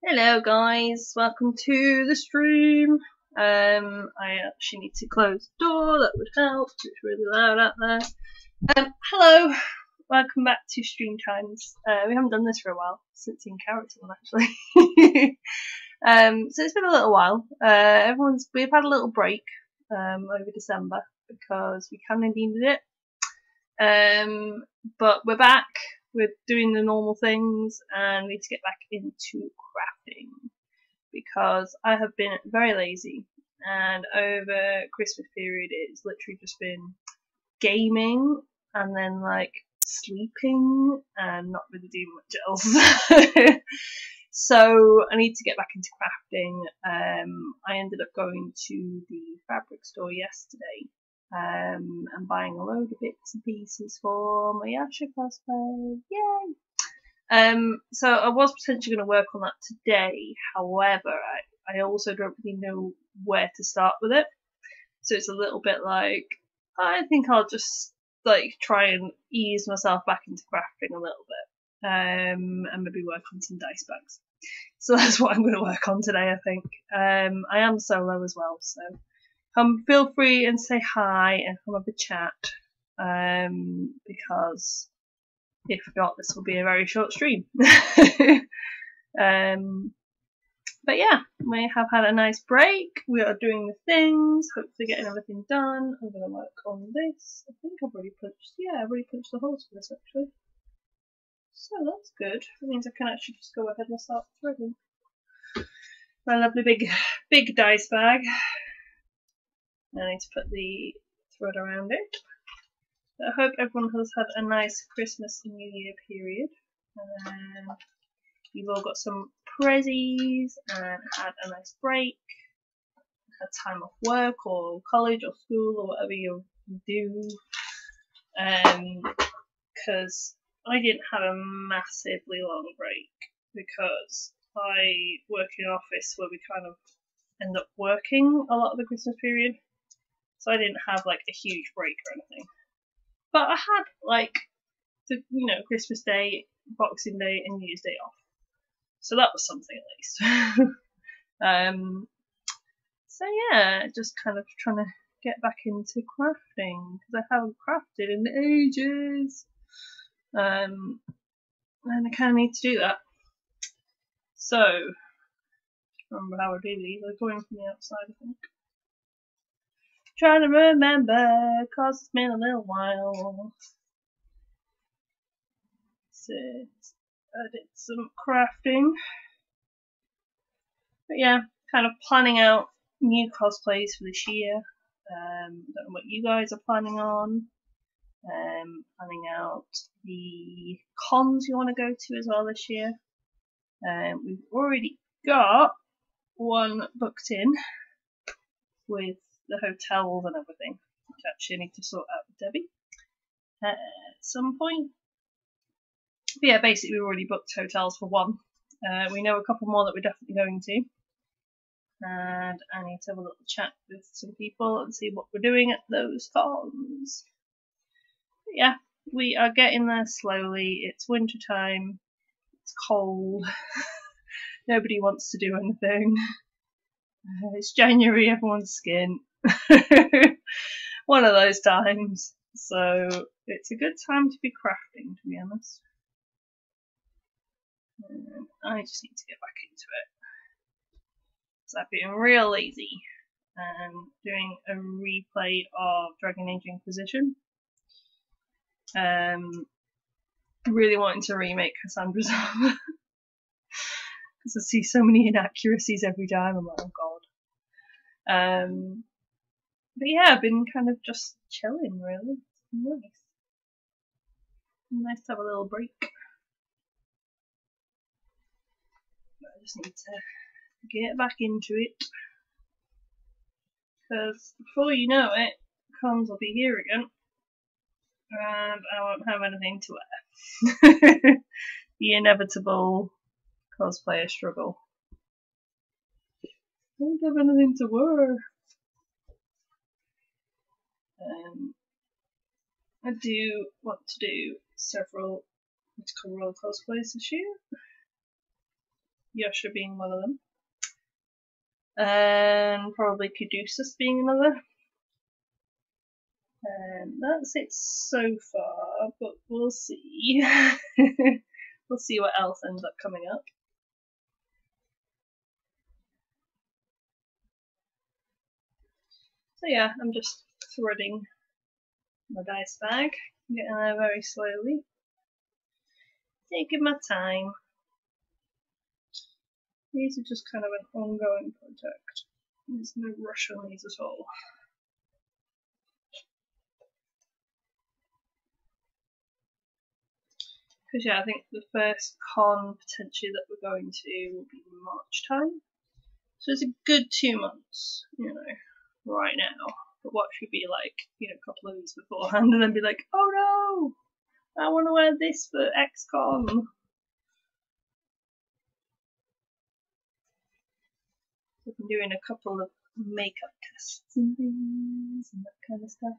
Hello guys, welcome to the stream. I actually need to close the door, that would help, it's really loud out there. Hello, welcome back to Stream Times. We haven't done this for a while, since in character one actually. So it's been a little while. We've had a little break over December because we kind of needed it. But we're back. We're doing the normal things and we need to get back into crafting because I have been very lazy and over Christmas period it's literally just been gaming and then like sleeping and not really doing much else. So I need to get back into crafting. I ended up going to the fabric store yesterday and buying a load of bits and pieces for my Yasha cosplay. Yay! So I was potentially going to work on that today. However, I also don't really know where to start with it. So it's a little bit like I think I'll just like try and ease myself back into crafting a little bit. And maybe work on some dice bags. So that's what I'm going to work on today, I think. I am solo as well, so feel free and say hi and come have a chat. Because if not, this will be a very short stream. But yeah, we have had a nice break. We are doing the things, hopefully getting everything done. I'm going to work on this. I think I've already punched the holes for this actually. So that's good. That means I can actually just go ahead and start threading. My lovely big dice bag. I need to put the thread around it. I hope everyone has had a nice Christmas and New Year period. You've all got some prezzies and had a nice break. Had time off work or college or school or whatever you do. Because I didn't have a massively long break because I work in an office where we kind of end up working a lot of the Christmas period. So I didn't have like a huge break or anything. But I had like the Christmas Day, Boxing Day and New Year's Day off. So that was something at least. So yeah, just kind of trying to get back into crafting because I haven't crafted in ages. And I kind of need to do that. So, remember how I do these? I'm going from the outside, I think. Trying to remember, cause it's been a little while. So, I did some crafting. But yeah, kind of planning out new cosplays for this year. Don't know what you guys are planning on. Planning out the cons you want to go to as well this year. We've already got one booked in with the hotels and everything, which I actually need to sort out with Debbie at some point. But yeah, basically we've already booked hotels for one. We know a couple more that we're definitely going to. And I need to have a little chat with some people and see what we're doing at those cons. But yeah, we are getting there slowly. It's winter time. It's cold. Nobody wants to do anything. It's January, everyone's skint. One of those times. So it's a good time to be crafting, to be honest. And I just need to get back into it. So I've been real lazy and doing a replay of Dragon Age Inquisition. Really wanting to remake Cassandra's armor because I see so many inaccuracies every time. I'm like, oh god. But yeah, I've been kind of just chilling, really. Nice. Nice to have a little break. But I just need to get back into it. Because before you know it, cons will be here again. And I won't have anything to wear. The inevitable cosplayer struggle. I don't have anything to wear. I do want to do several mythical role cosplays this year. Yasha being one of them. And probably Caduceus being another. And that's it so far, but we'll see. We'll see what else ends up coming up. So yeah, I'm just threading my dice bag, getting there very slowly, taking my time. These are just kind of an ongoing project. There's no rush on these at all. Because yeah, I think the first con potentially that we're going to will be March time. So it's a good 2 months, you know, right now. But what should be like, you know, a couple of weeks beforehand and then be like, oh no, I want to wear this for XCon. I've been doing a couple of makeup tests and things and that kind of stuff.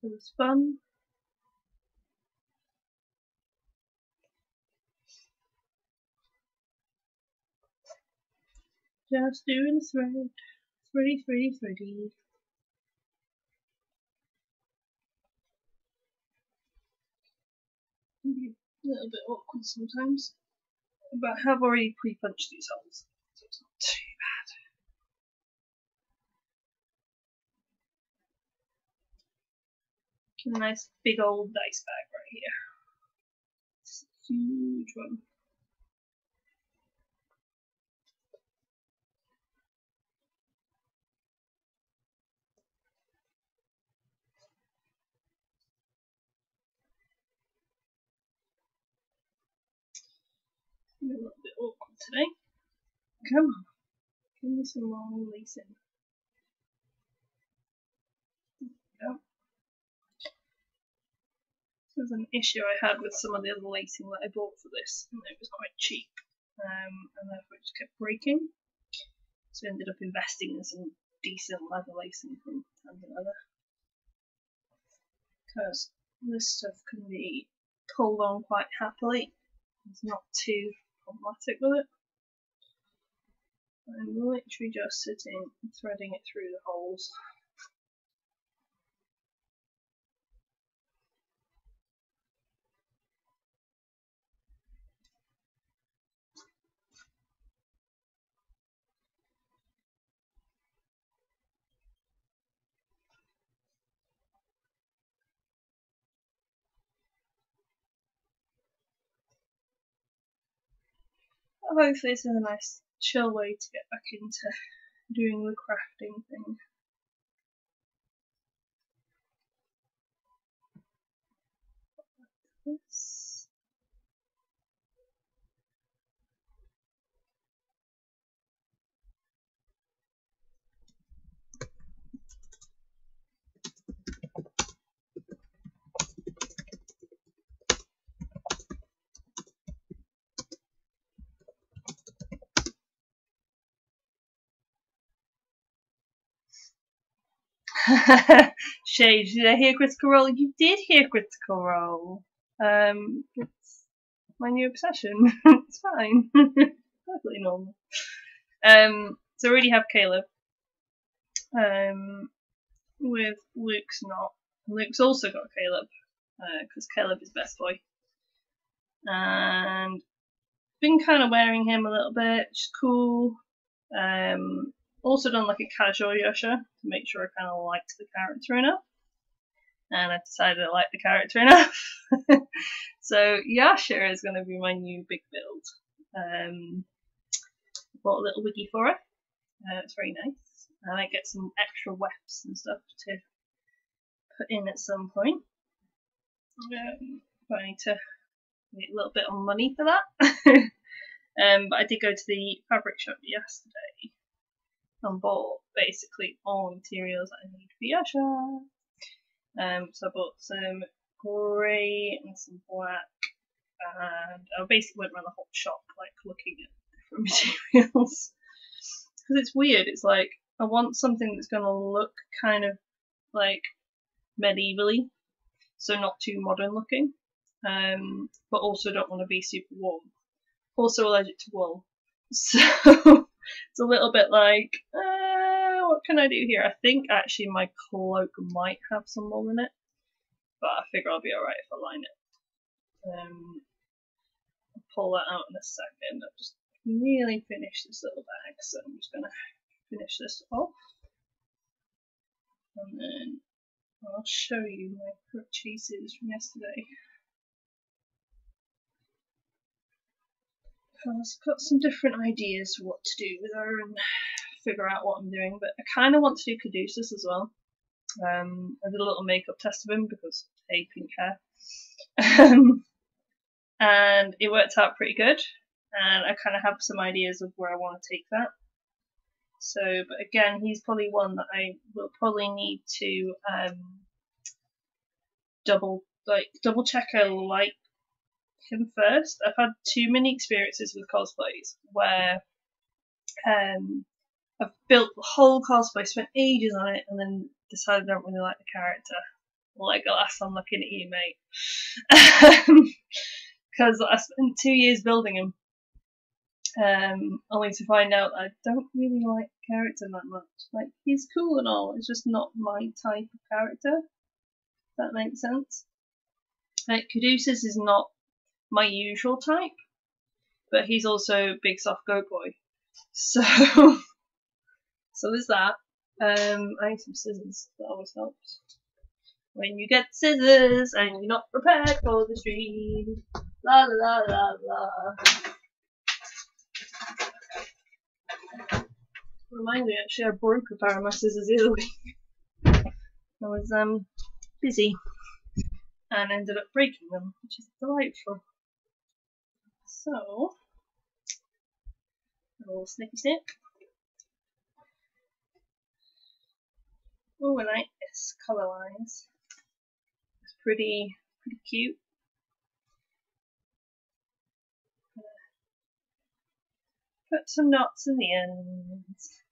It was fun. Just doing a thread. Thready. Maybe a little bit awkward sometimes. But I have already pre-punched these holes, so it's not too bad. A nice big old dice bag right here. It's a huge one. A little bit awkward today. Come on, give me some long lacing. Yep. This was an issue I had with some of the other lacing that I bought for this, and it was quite cheap, and therefore it just kept breaking. So I ended up investing in some decent leather lacing from Hand & Leather, because this stuff can be pulled on quite happily. It's not too problematic with it. I'm literally just sitting and threading it through the holes. Hopefully this is a nice chill way to get back into doing the crafting thing. This. Shade, did I hear critical role? You did hear critical role. It's my new obsession. It's fine. Perfectly normal. So I already have Caleb. With Luke's not. Luke's also got Caleb, because Caleb is best boy. And been kind of wearing him a little bit, which is cool. Also done like a casual Yasha to make sure I kind of liked the character enough. And I decided I liked the character enough. So Yasha is going to be my new big build. Bought a little wiggy for her. It's very nice. And I get some extra wefts and stuff to put in at some point. But I need to get a little bit of money for that. But I did go to the fabric shop yesterday and bought basically all the materials that I need for Yasha. So I bought some grey and some black, and I basically went around the whole shop like looking at different materials. Because it's weird, it's like I want something that's going to look kind of like medievally, so not too modern looking, but also don't want to be super warm. also allergic to wool. So it's a little bit like, what can I do here? I think actually my cloak might have some wool in it, but I figure I'll be alright if I line it. I'll pull that out in a second. I've just nearly finished this little bag, so I'm just going to finish this off. And then I'll show you my purchases from yesterday. I've got some different ideas for what to do with her and figure out what I'm doing, but I kind of want to do caduceus as well. I did a little makeup test of him because, hey, pink hair. And it worked out pretty good, and I kind of have some ideas of where I want to take that. So, but again, he's probably one that I will probably need to double check I like him first. I've had too many experiences with cosplays where I've built the whole cosplay, spent ages on it, and then decided I don't really like the character. Legolas, I'm looking at you, mate. Because I spent 2 years building him, only to find out I don't really like the character that much. Like, he's cool and all, it's just not my type of character. If that makes sense. Like, caduceus is not my usual type, but he's also big soft goat boy. So, so there's that. I need some scissors, that always helps. When you get scissors and you're not prepared for the stream. La la la la la. Remind me, actually, I broke a pair of my scissors the other week. I was busy and ended up breaking them, which is delightful. So, a little snippy snip. Oh, I like this colour lines. It's pretty cute. Put some knots in the ends.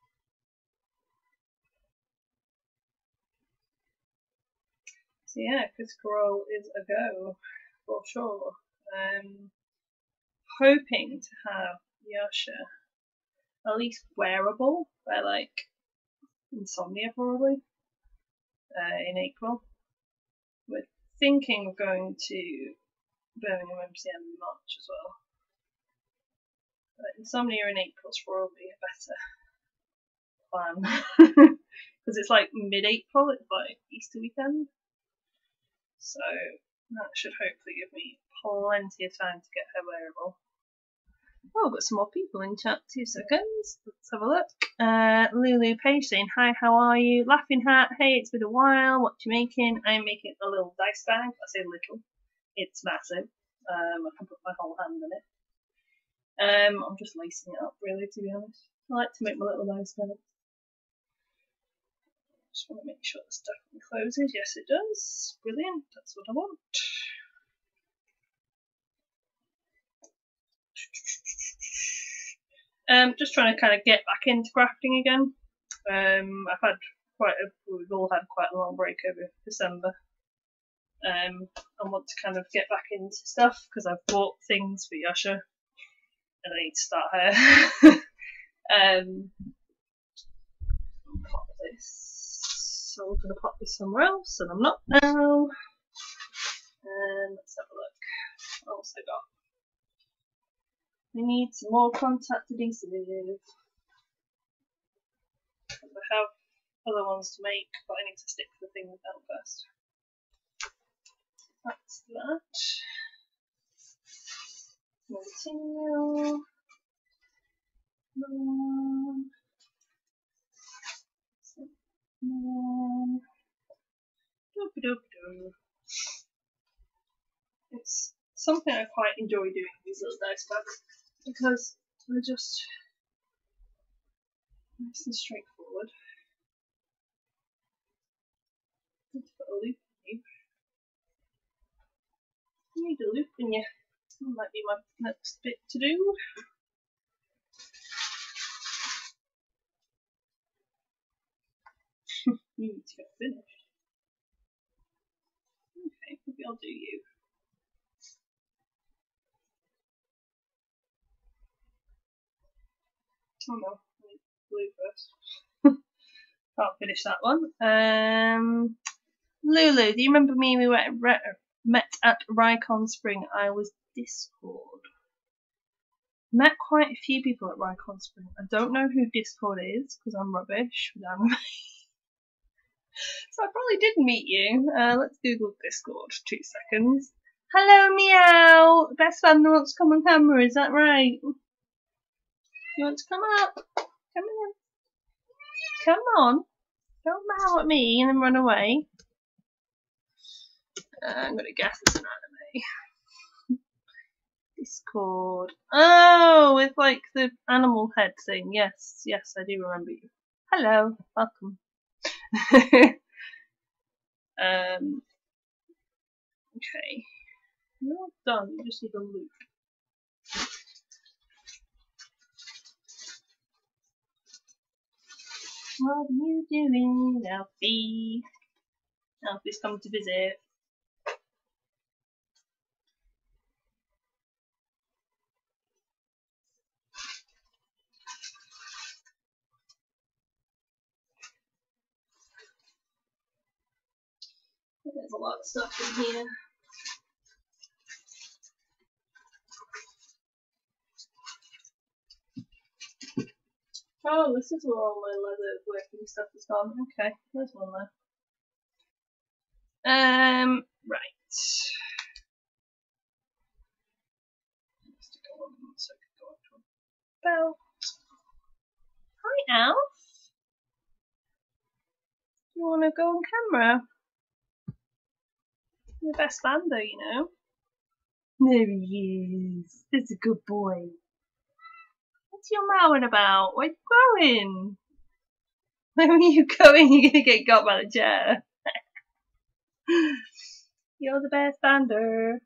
So yeah, Critical Role is a go for sure. Hoping to have Yasha at least wearable by like Insomnia probably in April. We're thinking of going to Birmingham MCM in March as well. But Insomnia in April is probably a better plan because it's like mid-April, it's like Easter weekend. So that should hopefully give me plenty of time to get her wearable. Oh, I've got some more people in chat. 2 seconds. Let's have a look. Lulu Page saying, hi, how are you? Laughing Hat, hey, it's been a while. What you making? I'm making a little dice bag. I say little. It's massive. I can put my whole hand in it. I'm just lacing it up, really, to be honest. I like to make my little dice bag. Just want to make sure this definitely closes. Yes, it does. Brilliant. That's what I want. Just trying to kind of get back into crafting again. We've all had quite a long break over December. I want to kind of get back into stuff because I've bought things for Yasha and I need to start her. Pop this. So I'm going to pop this somewhere else, and I'm not now. And let's have a look. What else I got? We need some more contact adhesive. I have other ones to make, but I need to stick the things down first. That's that. Continue. It's something I quite enjoy doing, these little dice bags, because they're just nice and straightforward. Let's put a loop in you. You need a loop in you. That might be my next bit to do. You need to get finished. Okay, maybe I'll do you. Oh no, blue first. Can't finish that one. Lulu, do you remember me? We met at Rycon Spring. I was Discord. Met quite a few people at Rycon Spring. I don't know who Discord is because I'm rubbish with anime. So I probably did meet you. Let's Google Discord. 2 seconds. Hello, Meow. Best fan wants to come on camera. Is that right? You want to come up? Come on. Come on. Don't meow at me and then run away. I'm gonna guess it's an anime. Discord. Oh, with like the animal head thing. Yes, yes, I do remember you. Hello, welcome. Okay. You're all done, you just need a loop. What are you doing, Alfie? Alfie's come to visit. There's a lot of stuff in here. Oh, this is where all my leather working stuff is gone. Okay, there's one there. Right. So I can go up to a belt. Hi, Alf. You want to go on camera? You're the best bando, you know. There he is. This is a good boy. What's your mowing about? Where are you going? Where are you going? You're gonna get got by the chair. You're the best bander.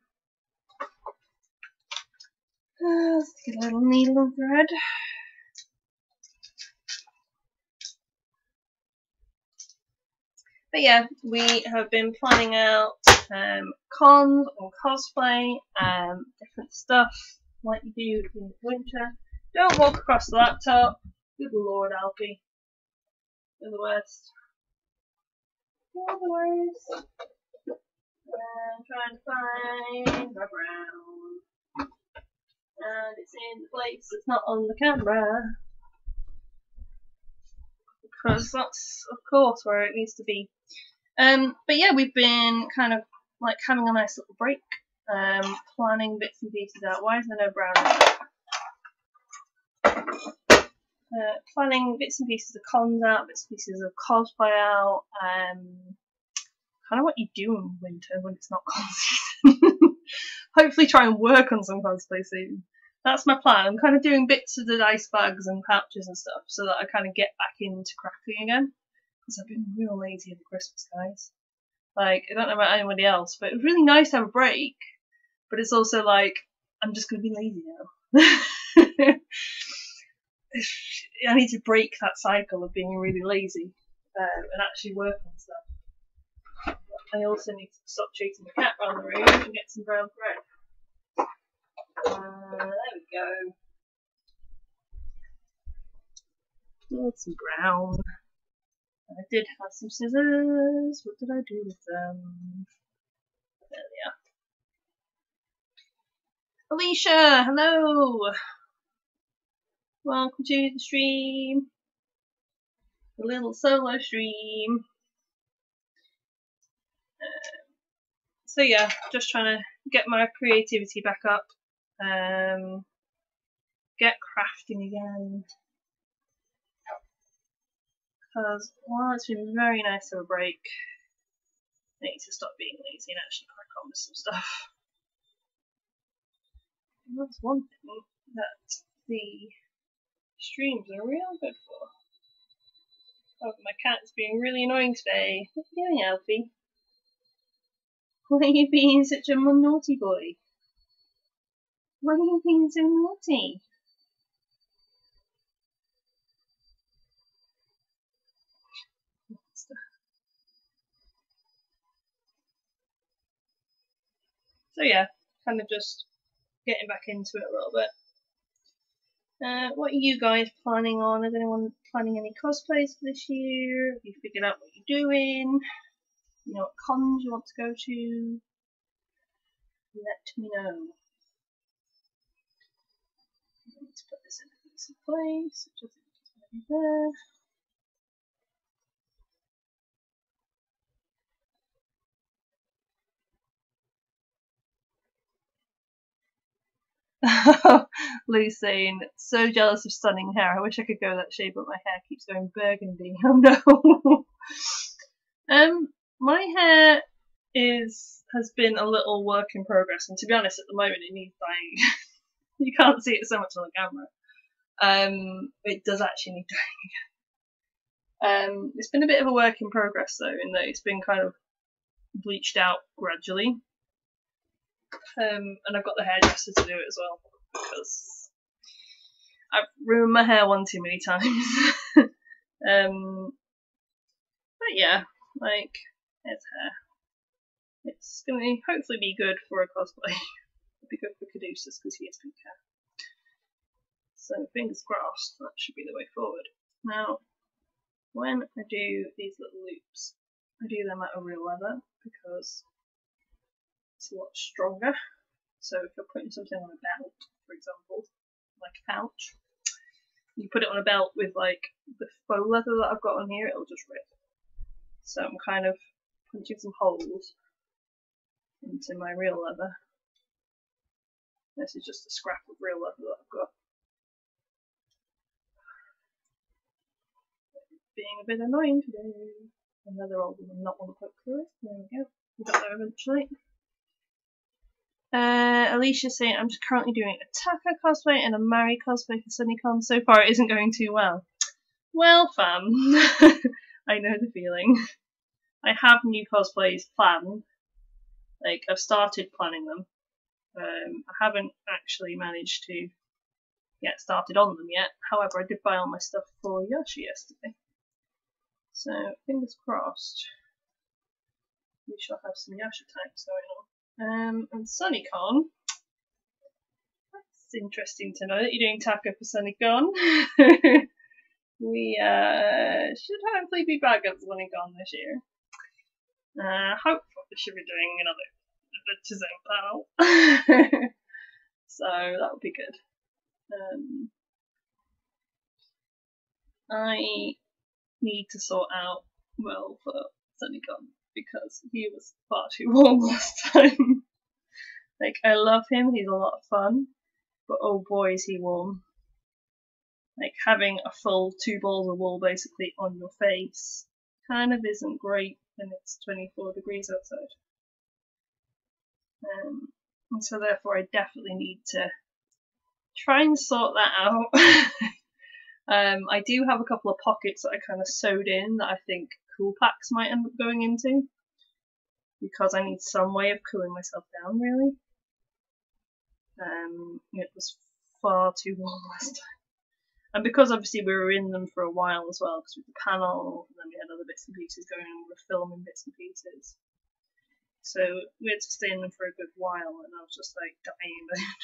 Let's get a little needle and thread. But yeah, we have been planning out cons or cosplay, different stuff like you do in winter. Don't walk across the laptop. Good lord, Alfie. You're the worst. You're the worst. I'm trying to find my brown. And it's in the place that's not on the camera. Because that's, of course, where it needs to be. But yeah, we've been kind of like having a nice little break, planning bits and pieces out. Why is there no brown? Planning bits and pieces of cons out, bits and pieces of cosplay out. Kind of what you do in winter when it's not con season. Hopefully try and work on some cosplay soon. That's my plan. I'm kind of doing bits of the dice bags and pouches and stuff so that I kind of get back into crafting again. Because I've been real lazy over Christmas, guys. Like, I don't know about anybody else, but it was really nice to have a break. But it's also like, I'm just going to be lazy now. I need to break that cycle of being really lazy and actually work on stuff. I also need to stop chasing the cat around the room and get some brown thread. There we go. Need some brown. I did have some scissors. What did I do with them? There they are. Alicia, hello! Welcome to the stream. A little solo stream. So yeah, just trying to get my creativity back up. Get crafting again. Because while it's been very nice to have a break, I need to stop being lazy and actually crack on with some stuff. And that's one thing that the streams are real good for. Oh, my cat's being really annoying today. What are you doing, Alfie? Why are you being such a naughty boy? Why are you being so naughty? So yeah, kind of just getting back into it a little bit. What are you guys planning on? Is anyone planning any cosplays for this year? Have you figured out what you're doing? You know what cons you want to go to? Let me know. Let's put this in a decent place. Just going to be there. Lou's saying, so jealous of stunning hair. I wish I could go that shade, but my hair keeps going burgundy. Oh no. My hair has been a little work in progress, and to be honest, at the moment it needs dyeing. You can't see it so much on the camera. It does actually need dyeing. It's been a bit of a work in progress though, in that it's been kind of bleached out gradually. And I've got the hairdresser to do it as well, because I've ruined my hair one too many times. But yeah, like, it's hair. It's going to hopefully be good for a cosplay. It'll be good for Caduceus because he has pink hair. So fingers crossed, that should be the way forward. Now, when I do these little loops, I do them out of real leather because it's a lot stronger. So if you're putting something on a belt, for example, like a pouch, you put it on a belt with like the faux leather that I've got on here, it'll just rip. So I'm kind of punching some holes into my real leather. This is just a scrap of real leather that I've got. Being a bit annoying today. Another old one not want to put through it. There we go. We got there eventually. Alicia's saying, I'm just currently doing a Taka cosplay and a Mari cosplay for SunnyCon. So far it isn't going too well. Well, fam. I know the feeling. I have new cosplays planned. Like, I've started planning them. I haven't actually managed to get started on them yet. However, I did buy all my stuff for Yoshi yesterday. So, fingers crossed, we shall have some Yoshi times going on. And SunnyCon, that's interesting to know that you're doing Taka for SunnyCon. We should hopefully be back at SunnyCon this year. Hopefully we should be doing another Design panel. So that would be good. I need to sort out Will for SunnyCon because he was far too warm last time. Like, I love him, he's a lot of fun, but oh boy is he warm. Like, having a full 2 balls of wool basically on your face kind of isn't great when it's 24 degrees outside. And so therefore I definitely need to try and sort that out. I do have a couple of pockets that I kind of sewed in that I think cool packs might end up going into, because I need some way of cooling myself down, really. It was far too warm last time. And because obviously we were in them for a while as well, because we had the panel, and then we had other bits and pieces going on, we were filming bits and pieces. So we had to stay in them for a good while, and I was just like dying of it.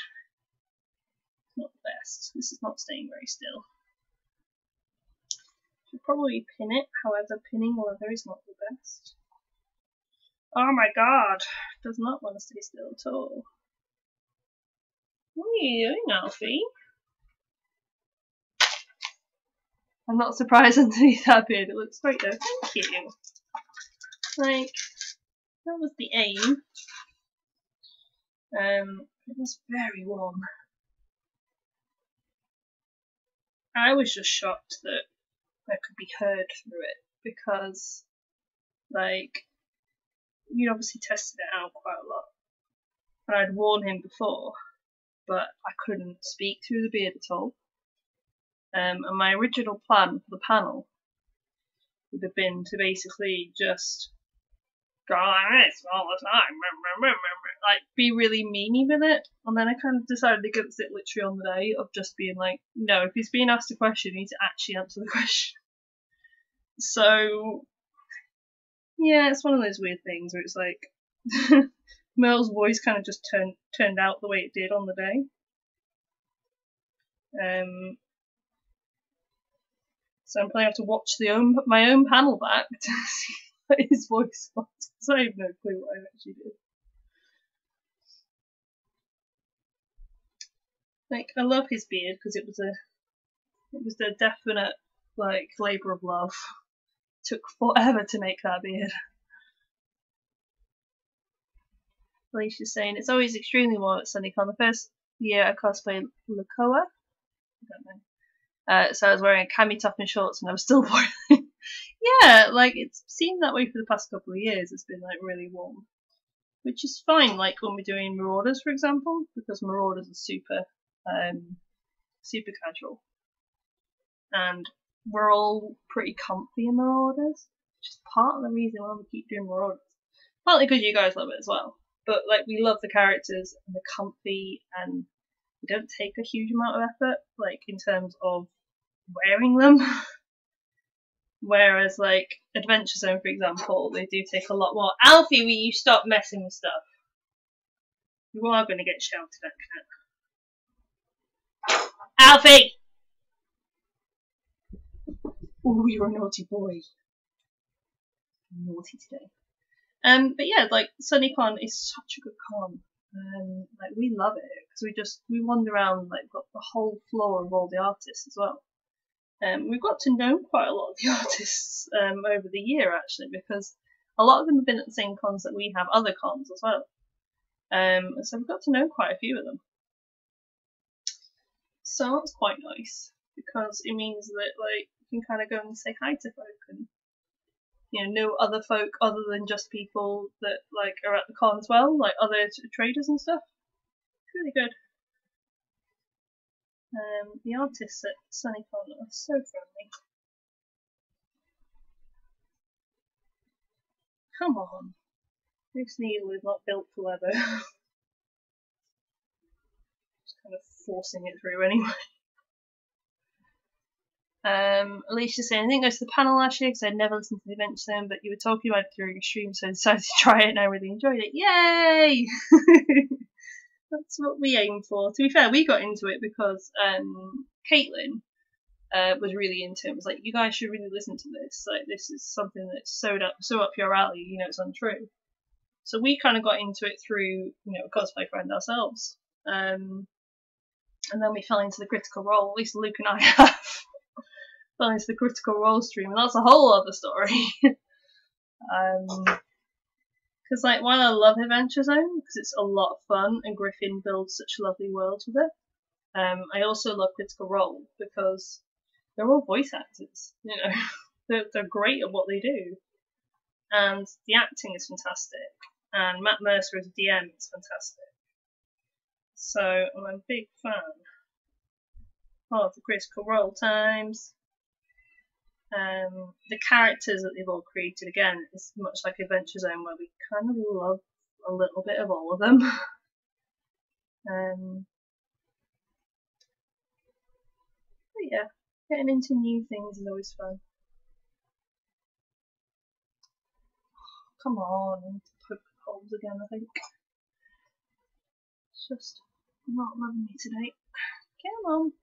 Not the best. This is not staying very still. Should probably pin it, however pinning leather is not the best. Oh my god, does not want to stay still at all. What are you doing, Alfie? I'm not surprised underneath that beard, it looks great though. Thank you. Like, that was the aim. It was very warm. I was just shocked that I could be heard through it, because, like, we'd obviously tested it out quite a lot. And I'd warned him before, but I couldn't speak through the beard at all. And my original plan for the panel would have been to basically just go like this all the time, like be really meany with it. And then I kind of decided against it literally on the day of just being like, no, if he's being asked a question, you need to actually answer the question. So yeah, it's one of those weird things where it's like Merle's voice kind of just turned out the way it did on the day. So I'm probably have to watch my own panel back to see what his voice was, because I have no clue what I actually did. Like, I love his beard because it was a definite like labour of love. Took forever to make that beard. Alicia's saying it's always extremely warm at SunnyCon. The first year I cosplayed Lakoa. I don't know. So I was wearing a cami top and shorts, and I was still boiling. Yeah, like it's seemed that way for the past couple of years. It's been like really warm, which is fine. Like when we're doing Marauders, for example, because Marauders are super casual, and we're all pretty comfy in Marauders, which is part of the reason why we keep doing Marauders. Partly because you guys love it as well, but like we love the characters and they're comfy, and we don't take a huge amount of effort, like in terms of wearing them. Whereas like Adventure Zone, for example, they do take a lot more. Alfie, will you stop messing with stuff? You are going to get shouted at, cat. Alfie! Oh, you're a naughty boy. Naughty today. But yeah, like SunnyCon is such a good con. Like we love it because we wander around, like got the whole floor of all the artists as well. We've got to know quite a lot of the artists over the year actually, because a lot of them have been at the same cons that we have, other cons as well. So we've got to know quite a few of them. So that's quite nice because it means that like you can kind of go and say hi to folk and know other folk other than just people that like are at the con as well, like other traders and stuff. It's really good. The artists at SunnyCon are so friendly. Come on. This needle is not built for leather. Just kind of forcing it through anyway. Alicia's saying, I think I goes to the panel last year because I'd never listened to the Adventure Zone, but you were talking about it during a stream, so I decided to try it and I really enjoyed it. Yay! That's what we aim for. To be fair, we got into it because Caitlin was really into it. It was like, you guys should really listen to this. Like, this is something that's so up your alley. It's untrue. So we kind of got into it through, a cosplay friend ourselves. And then we fell into the Critical Role. At least Luke and I have fell into the Critical Role stream, and that's a whole other story. Because like while I love Adventure Zone because it's a lot of fun and Griffin builds such lovely worlds with it, I also love Critical Role because they're all voice actors. They're great at what they do, and the acting is fantastic. And Matt Mercer as DM is fantastic. So I'm a big fan of the Critical Role times. The characters that they've all created, again, is much like Adventure Zone, where we kind of love a little bit of all of them. But yeah, getting into new things is always fun. Come on, I need to poke holes again, I think. It's just not loving me today. Come on.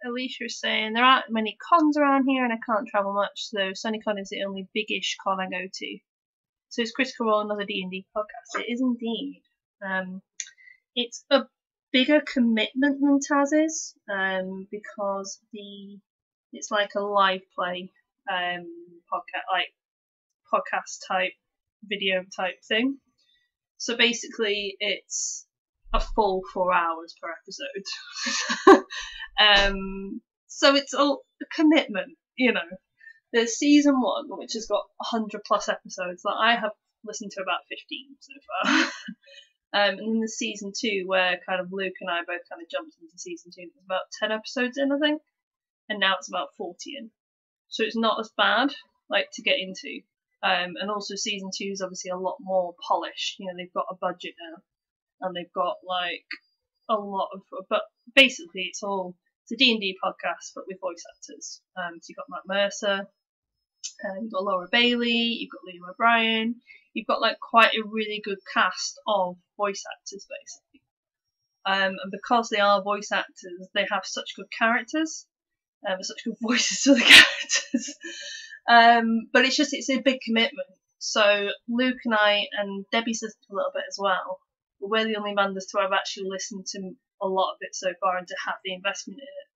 Alicia's saying there aren't many cons around here and I can't travel much, so SunnyCon is the only big-ish con I go to. So it's Critical Role, another D&D podcast. It is indeed. It's a bigger commitment than Taz's, because it's like a live play podcast type video type thing. So basically it's a full 4 hours per episode. So it's a commitment, There's season 1, which has got 100 plus episodes that I have listened to about 15 so far. And then there's season 2 where kind of Luke and I both kind of jumped into season 2. There's about 10 episodes in, I think. And now it's about 40 in. So it's not as bad, to get into. And also season 2 is obviously a lot more polished. They've got a budget now. And they've got, a lot of... But basically it's a D&D podcast, but with voice actors. So you've got Matt Mercer, you've got Laura Bailey, you've got Liam O'Brien. You've got, quite a really good cast of voice actors, basically. and because they are voice actors, they have such good characters, such good voices for the characters. But it's a big commitment. So Luke and I, and Debbie's listened to a little bit as well, but we're the only Manders to have actually listened to a lot of it so far and to have the investment in it,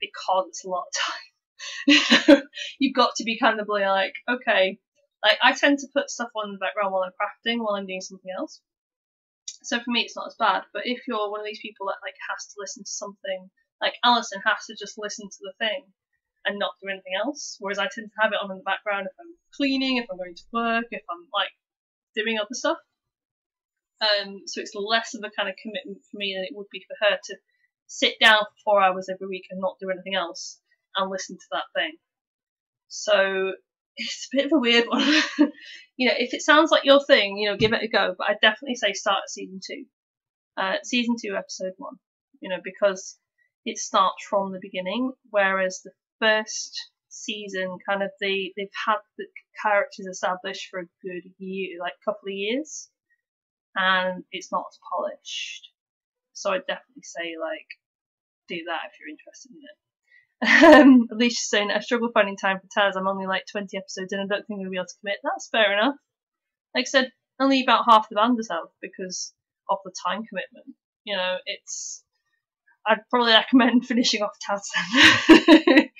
because it's a lot of time. You've got to be kind of like, okay, like I tend to put stuff on in the background while I'm crafting, while I'm doing something else. So for me, it's not as bad. But if you're one of these people that like has to listen to something, like Alison has to just listen to the thing and not do anything else, whereas I tend to have it on in the background if I'm cleaning, if I'm going to work, if I'm like doing other stuff. So it's less of a kind of commitment for me than it would be for her to sit down for 4 hours every week and not do anything else and listen to that thing. So it's a bit of a weird one. If it sounds like your thing, give it a go. But I'd definitely say start at season 2. Season 2, episode 1. Because it starts from the beginning, whereas the first season, kind of they've had the characters established for a good year, like couple of years, and it's not as polished. So I'd definitely say like do that if you're interested in it. Alicia's saying I struggle finding time for Taz. I'm only like 20 episodes in. I don't think I'm gonna be able to commit. That's fair enough. Like I said, only about half the Banders have because of the time commitment. I'd probably recommend finishing off Taz then.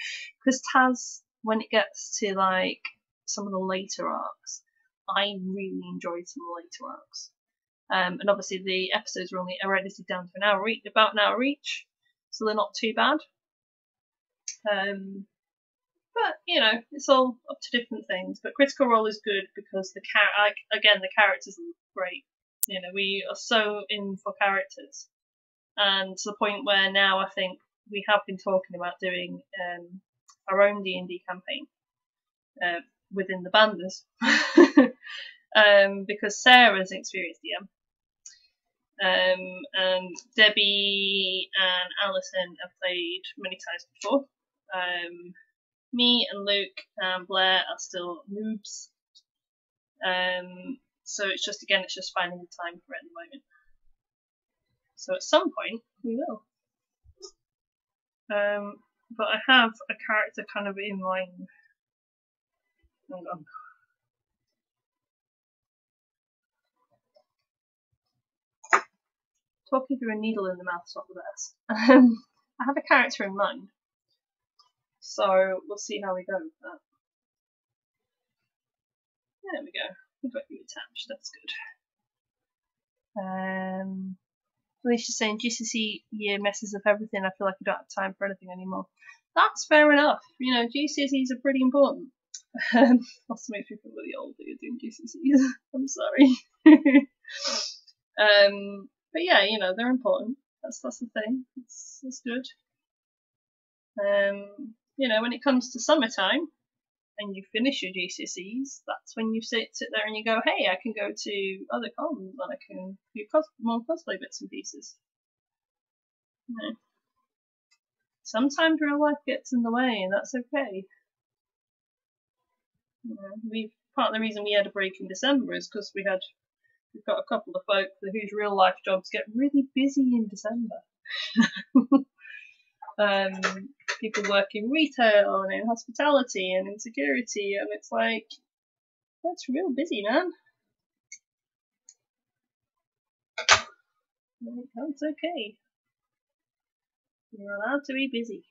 Because Taz, when it gets to like some of the later arcs, I really enjoyed some of the later arcs. And obviously the episodes are edited down to about an hour each, so they're not too bad. But it's all up to different things. But Critical Role is good because the characters are great. We are so in for characters. And to the point where now I think we have been talking about doing our own D&D campaign within the Banders. Because Sarah's an experienced DM. And Debbie and Alison have played many times before. Me and Luke and Blair are still noobs. So it's just finding the time for it at the moment. So at some point we will. But I have a character kind of in mind. Hang on. Talking through a needle in the mouth's not the best. I have a character in mind. So we'll see how we go with that. There we go. We've got you attached. That's good. Alicia's saying GCSE year messes up everything. I feel like I don't have time for anything anymore. That's fair enough. GCSEs are pretty important. Also makes me feel really old that you're doing GCSEs. I'm sorry. But yeah, they're important. That's the thing. It's good. When it comes to summertime and you finish your GCSEs, that's when you sit there and you go, hey, I can go to other cons and I can do more cosplay bits and pieces. Sometimes real life gets in the way, and that's okay. Part of the reason we had a break in December is because we've got a couple of folk whose real life jobs get really busy in December. People work in retail and in hospitality and in security, and it's like, that's real busy, man. That's okay. You're allowed to be busy.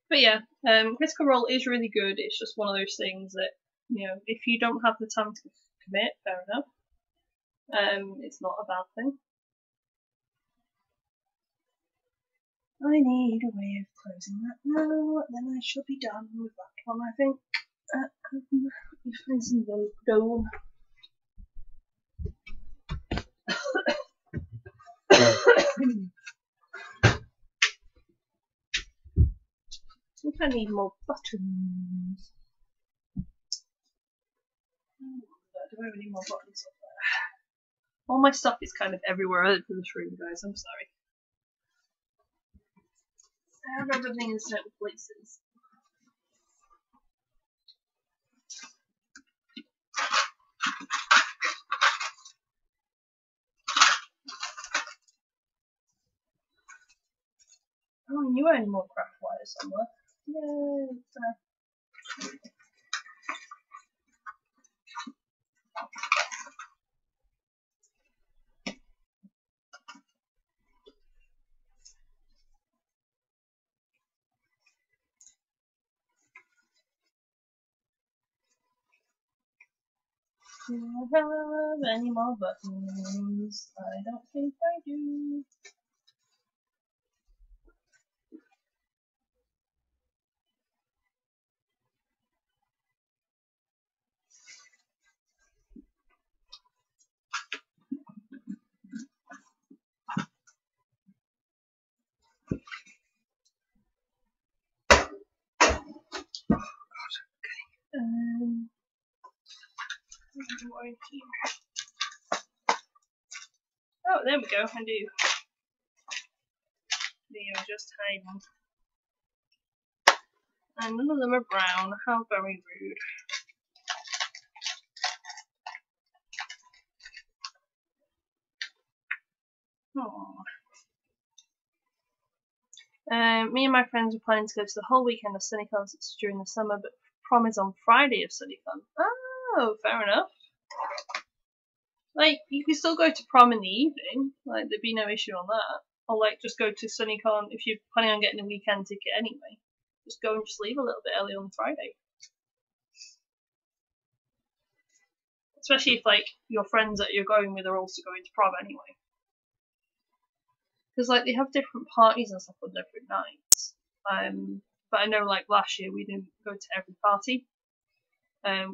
But yeah, Critical Role is really good. It's just one of those things that, if you don't have the time to commit, fair enough. It's not a bad thing. I need a way of closing that now, then I shall be done with that one, I think. If there's no I think I need more buttons. Do I really need more buttons up there? All my stuff is kind of everywhere other than this room, guys. I'm sorry. I have everything in certain places. Oh, and you own more craft wire somewhere. Yay! Do I have any more buttons? I don't think I do. Oh, there we go, I do. They are just hiding. And none of them are brown. How very rude. Me and my friends were planning to go to the whole weekend of Sunny concerts during the summer, but prom is on Friday of SunnyCon. Oh, fair enough. Like, you can still go to prom in the evening. Like, there'd be no issue on that. Or, like, just go to SunnyCon if you're planning on getting a weekend ticket anyway. Just go and just leave a little bit early on Friday. Especially if, like, your friends that you're going with are also going to prom anyway. Because, like, they have different parties and stuff on different nights. But I know, like, last year we didn't go to every party.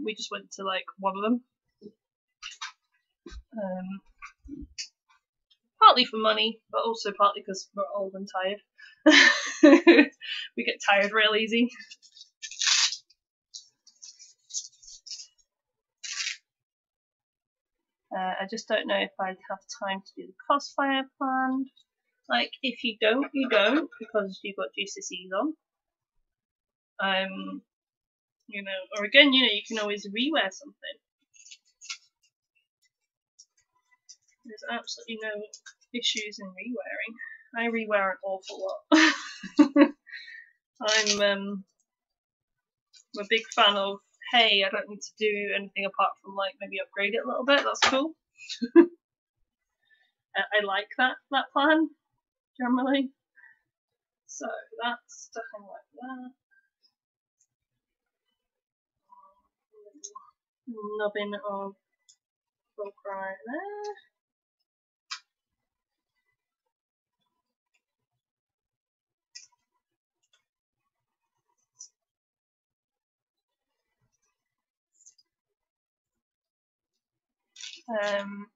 We just went to, like, one of them. Partly for money, but also partly because we're old and tired. We get tired real easy. I just don't know if I'd have time to do the Crossfire plan. Like, if you don't, you don't, because you've got GCSEs on. You know, or again, you know, you can always rewear something. There's absolutely no issues in rewearing. I rewear an awful lot. I'm a big fan of, hey, I don't need to do anything apart from, like, maybe upgrade it a little bit. That's cool. I like that plan generally. So that's something like that. Nubbin of book right there.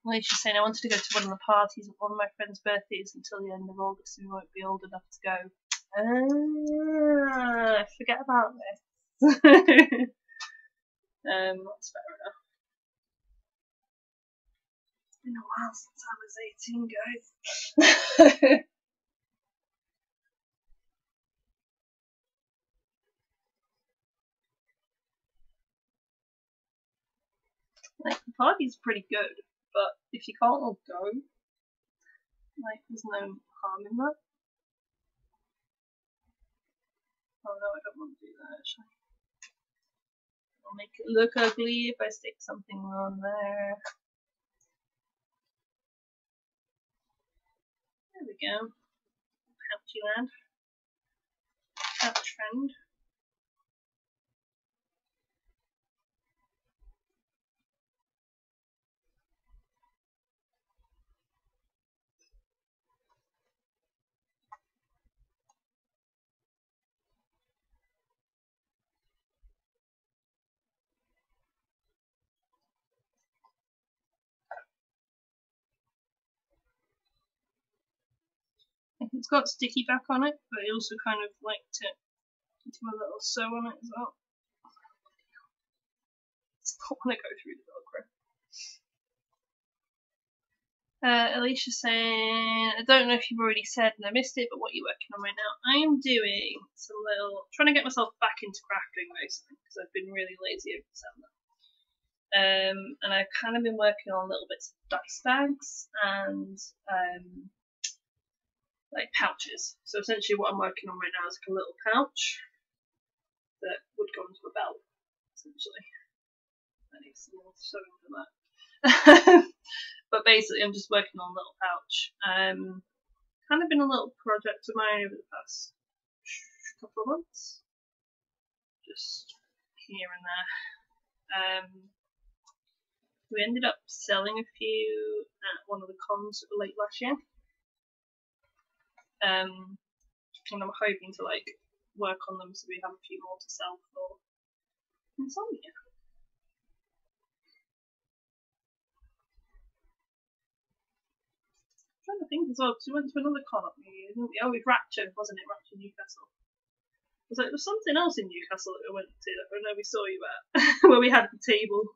Alicia's saying I wanted to go to one of the parties at one of my friend's birthdays until the end of August, and we won't be old enough to go. I forget about this. That's fair enough. It's been a while since I was 18, guys. Like, the party's pretty good, but if you can't all go, like, there's no harm in that. Oh no, I don't want to do that actually. I'll make it look ugly if I stick something on there. There we go. Pouchy land. That trend. It's got sticky back on it, but I also kind of like to do a little sew on it as well. I don't want to go through the Velcro. Alicia saying, I don't know if you've already said and I missed it, but what are you working on right now? I am doing some trying to get myself back into crafting basically, because I've been really lazy over December. And I've kind of been working on little bits of dice bags and like pouches. So essentially what I'm working on right now is like a little pouch that would go into a belt, essentially. I need some more sewing for that. But basically I'm just working on a little pouch. Kind of been a little project of mine over the past couple of months. Just here and there. We ended up selling a few at one of the cons late last year. And I'm hoping to like work on them so we have a few more to sell for insomnia. I'm trying to think as well, because we went to another con up New Year's, didn't we? Oh, with Rapture, wasn't it? Rapture Newcastle. There was something else in Newcastle that we went to that I know we saw you at, where we had the table.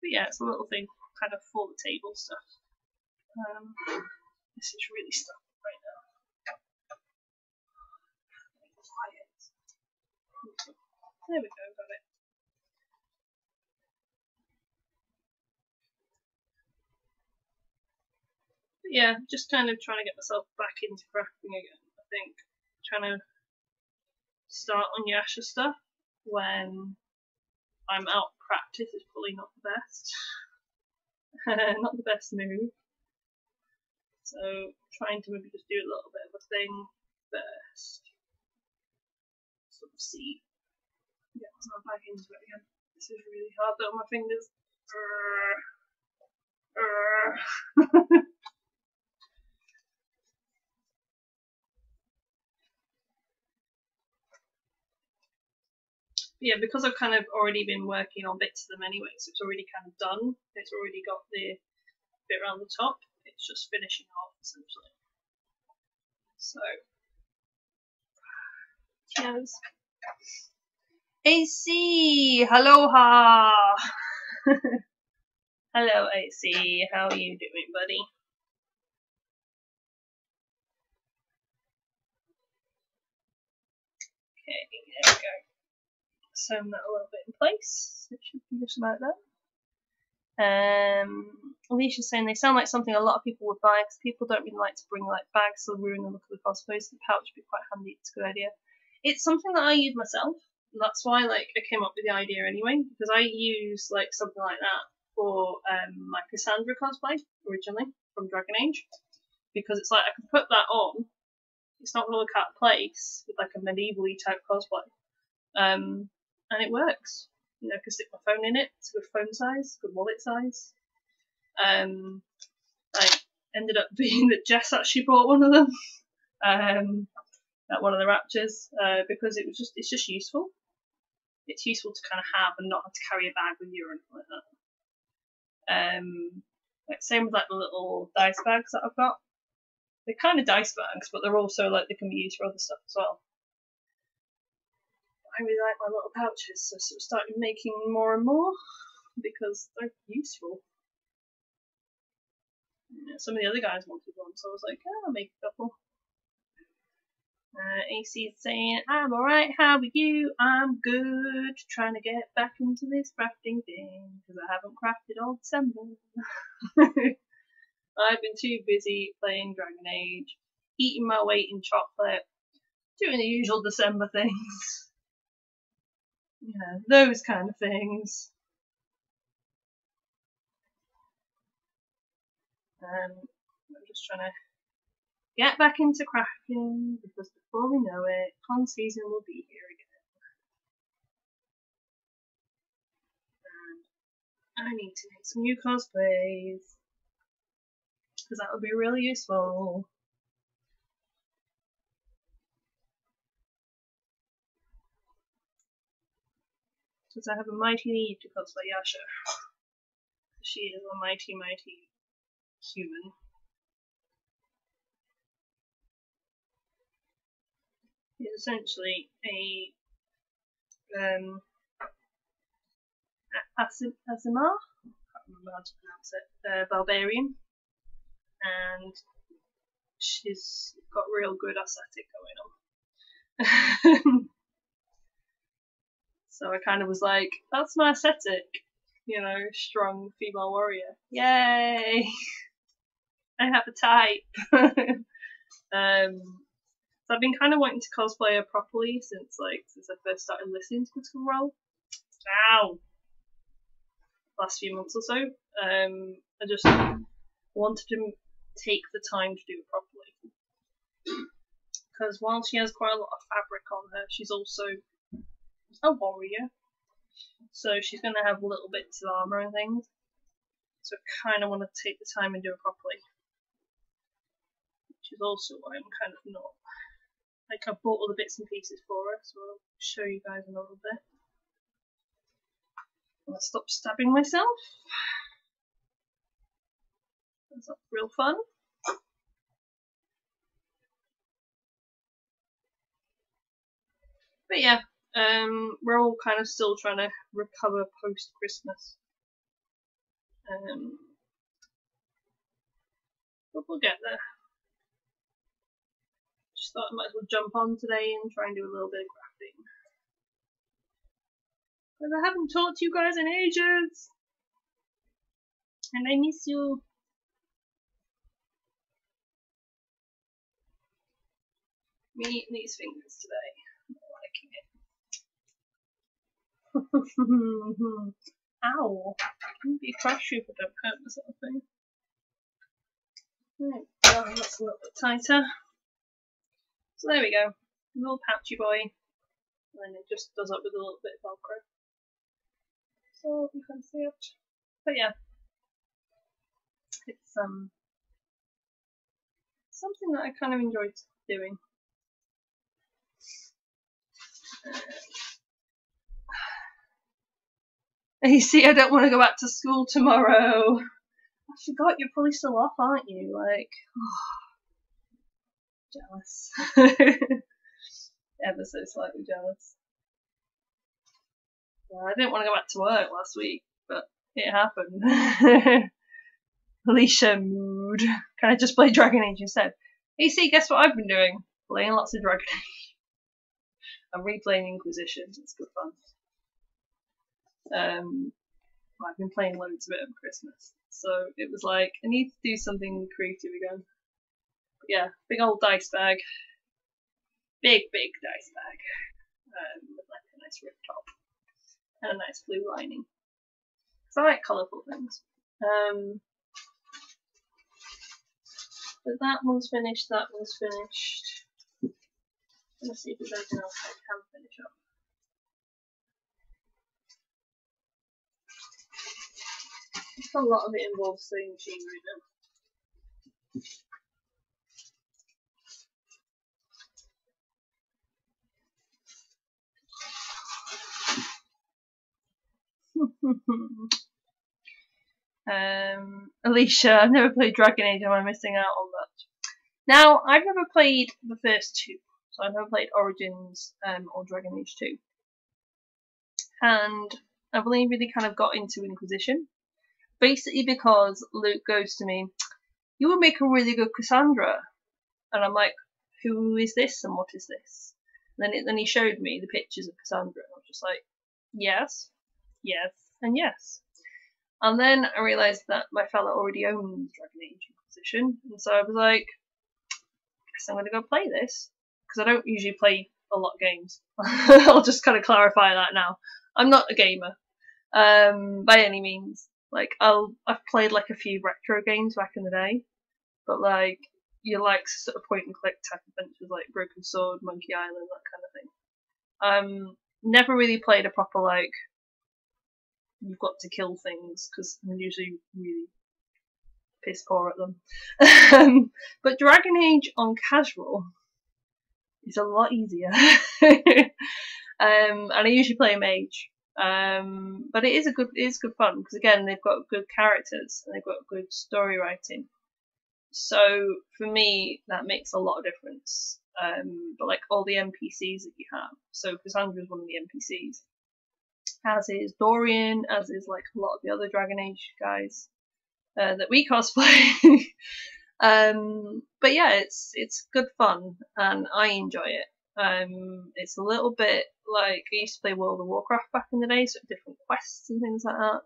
But yeah, it's a little thing kind of for the table stuff. This is really stuck right now. Quiet. There we go, got it. But yeah, just kind of trying to get myself back into crafting again. I think trying to start on Yasha stuff when I'm out of practice is probably not the best. Not the best move. So trying to maybe just do a little bit of a thing first. Sort of see. Get myself back into it again. This is really hard though on my fingers. Yeah, because I've kind of already been working on bits of them anyway, so it's already kind of done. It's already got the bit around the top. It's just finishing off essentially. So, yes. AC, aloha. Hello, AC. How are you doing, buddy? Okay, there we go. Sew that a little bit in place. It should be just about that. Alicia's saying they sound like something a lot of people would buy because people don't really like to bring like bags to ruin the look of the cosplays. The pouch would be quite handy. It's a good idea. It's something that I use myself. And that's why like I came up with the idea anyway, because I use like something like that for my Cassandra cosplay originally from Dragon Age, because it's like I can put that on. It's not going to look out of place with like a medieval-y type cosplay, and it works. You know, I can stick my phone in it. It's a good phone size, good wallet size. I ended up being that Jess actually bought one of them at one of the Raptures because it's just useful. It's useful to kind of have and not have to carry a bag with you or anything like that. Like same with like the little dice bags that I've got. They're kind of dice bags, but they're also like they can be used for other stuff as well. I really like my little pouches, so I sort of started making more and more because they're useful. Yeah, some of the other guys wanted one, so I was like, oh, I'll make a couple. AC is saying, I'm alright, how are you? I'm good, trying to get back into this crafting thing because I haven't crafted all December. I've been too busy playing Dragon Age, eating my weight in chocolate, doing the usual December things. Yeah, those kind of things. I'm just trying to get back into crafting because before we know it, con season will be here again. And I need to make some new cosplays because that would be really useful. Because I have a mighty need to cosplay Yasha. She is a mighty, mighty human. He's essentially a Azimar, I can't remember how to pronounce it, barbarian, and she's got real good aesthetic going on. So I kind of was like, that's my aesthetic, you know, strong female warrior. Yay! I have a type. So I've been kind of wanting to cosplay her properly since I first started listening to Critical Role. Ow! Last few months or so. I just wanted to take the time to do it properly. Because while she has quite a lot of fabric on her, she's also a warrior. So she's going to have little bits of armour and things. So I kind of want to take the time and do it properly. Which is also why I'm kind of not. Like, I bought all the bits and pieces for her, so I'll show you guys in a little bit. I'm going to stop stabbing myself. That's real fun. But yeah, we're all kind of still trying to recover post-Christmas. But we'll get there. Just thought I might as well jump on today and try and do a little bit of crafting. Because I haven't talked to you guys in ages! And I miss you. Me eating these fingers today. I'm not liking it. Ow! I'm be a crash if I don't hurt myself. Right, well, that's a little bit tighter. So there we go. A little pouchy boy. And then it just does up with a little bit of Velcro. So you can see it. But yeah. It's something that I kind of enjoyed doing. You see, I don't want to go back to school tomorrow. I forgot you're probably still off, aren't you? Like, oh, jealous. Ever so slightly jealous. Well, I didn't want to go back to work last week, but it happened. Alicia mood. Can I just play Dragon Age instead? Hey, see, guess what I've been doing? Playing lots of Dragon Age. I'm replaying Inquisition. It's good fun. I've been playing loads of it over Christmas, so it was like I need to do something creative again. But yeah, big old dice bag, big dice bag, with like a nice rip top and a nice blue lining. Because I like colourful things. But that one's finished. That one's finished. Let's see if there's anything else I can finish up. A lot of it involves sewing machine right now. Alicia, I've never played Dragon Age, am I missing out on that? Now, I've never played the first two, so I've never played Origins or Dragon Age 2. And I've only really kind of got into Inquisition. Basically because Luke goes to me, you would make a really good Cassandra. And I'm like, who is this and what is this? And then he showed me the pictures of Cassandra and I was just like, yes, and yes. And then I realised that my fella already owns Dragon Age Inquisition. And so I was like, I guess I'm going to go play this. Because I don't usually play a lot of games. I'll just kind of clarify that now. I'm not a gamer. By any means. Like, I've played like a few retro games back in the day, but like, you like sort of point and click type adventures like Broken Sword, Monkey Island, that kind of thing. Never really played a proper like, you've got to kill things, because I'm usually really piss poor at them. But Dragon Age on casual is a lot easier. And I usually play a mage. But it is good fun because again they've got good characters and they've got good story writing. So for me that makes a lot of difference. But like all the NPCs that you have, so Cassandra is one of the NPCs, as is Dorian, as is like a lot of the other Dragon Age guys that we cosplay. But yeah, it's good fun and I enjoy it. It's a little bit like I used to play World of Warcraft back in the day, so different quests and things like that.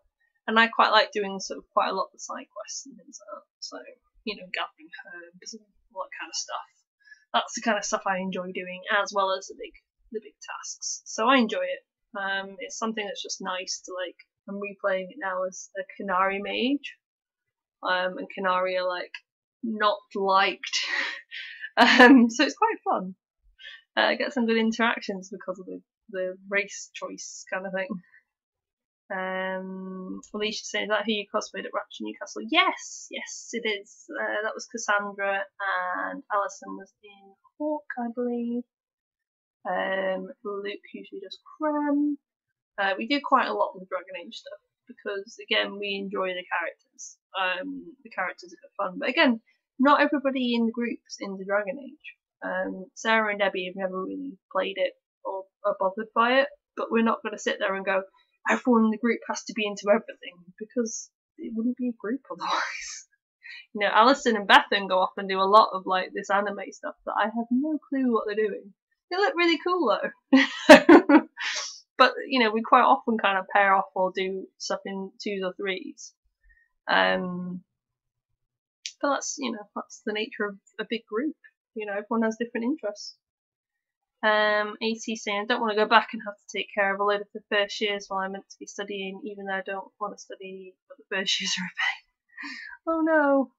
And I quite like doing sort of quite a lot of the side quests and things like that. So, you know, gathering herbs and all that kind of stuff. That's the kind of stuff I enjoy doing, as well as the big tasks. So I enjoy it. It's something that's just nice to like. I'm replaying it now as a Canary mage. And Canary are like not liked. So it's quite fun. Get some good interactions because of the race choice kind of thing. Alicia saying, is that who you cosplayed at Rapture Newcastle? Yes, it is. That was Cassandra, and Alison was in Hawk, I believe. Luke usually does Cram. We do quite a lot with Dragon Age stuff because, again, we enjoy the characters. The characters are good fun, but again, not everybody in the group's into Dragon Age. Sarah and Debbie have never really played it or are bothered by it, but we're not going to sit there and go, everyone in the group has to be into everything, because it wouldn't be a group otherwise. You know, Alison and Bethan go off and do a lot of like this anime stuff that I have no clue what they're doing. They look really cool though. But, you know, we quite often kind of pair off or do stuff in 2s or 3s. But that's, you know, that's the nature of a big group. You know, everyone has different interests. AC saying, I don't want to go back and have to take care of a load of the first years while I'm meant to be studying, even though I don't want to study, but the first years are a pain. Oh no.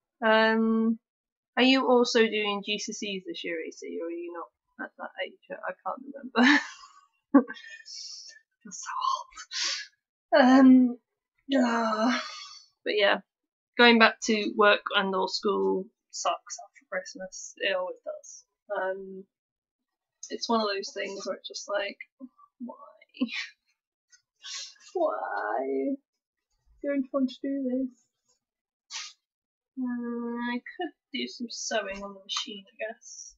Are you also doing GCSEs this year, AC, or are you not at that age? I can't remember. I'm so old. But yeah, going back to work and or school sucks after Christmas. It always does. It's one of those things where it's just like, why? Why? Don't want to do this. I could do some sewing on the machine, I guess.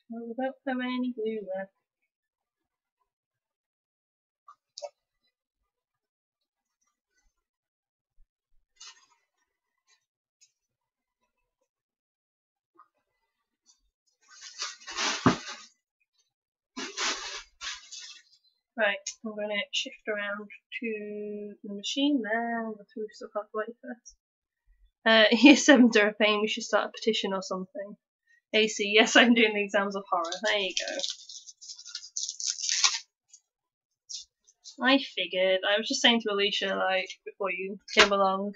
Without having any glue left. Right, I'm going to shift around to the machine there. I'll go through stuff out the way first. Year 7s are a pain, we should start a petition or something. AC, yes, I'm doing the exams of horror. There you go. I figured. I was just saying to Alicia, like, before you came along,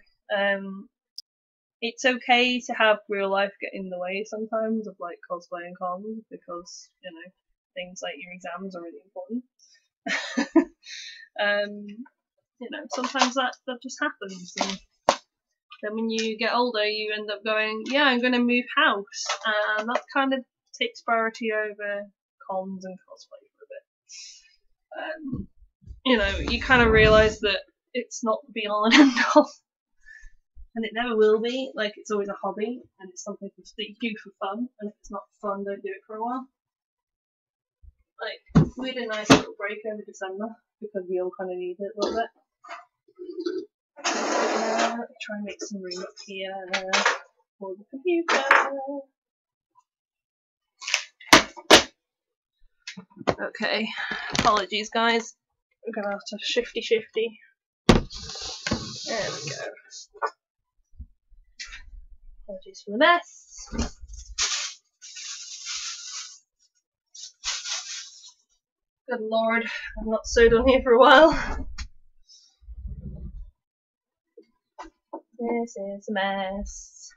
it's okay to have real life get in the way sometimes of, like, cosplay and cons, because, you know, things like your exams are really important. You know, sometimes that just happens, and then when you get older you end up going, yeah, I'm going to move house, and that kind of takes priority over cons and cosplay for a bit. You know, you kind of realise that it's not the be all and end all, and it never will be. Like, it's always a hobby, and it's something that you do for fun, and if it's not fun, don't do it for a while. Like, we had a nice little break over December because we all kind of needed it a little bit. Try and make some room up here for the computer. Okay, apologies guys. We're gonna have to shifty. There we go. Apologies for the mess. Good lord, I've not sewed on here for a while. This is a mess.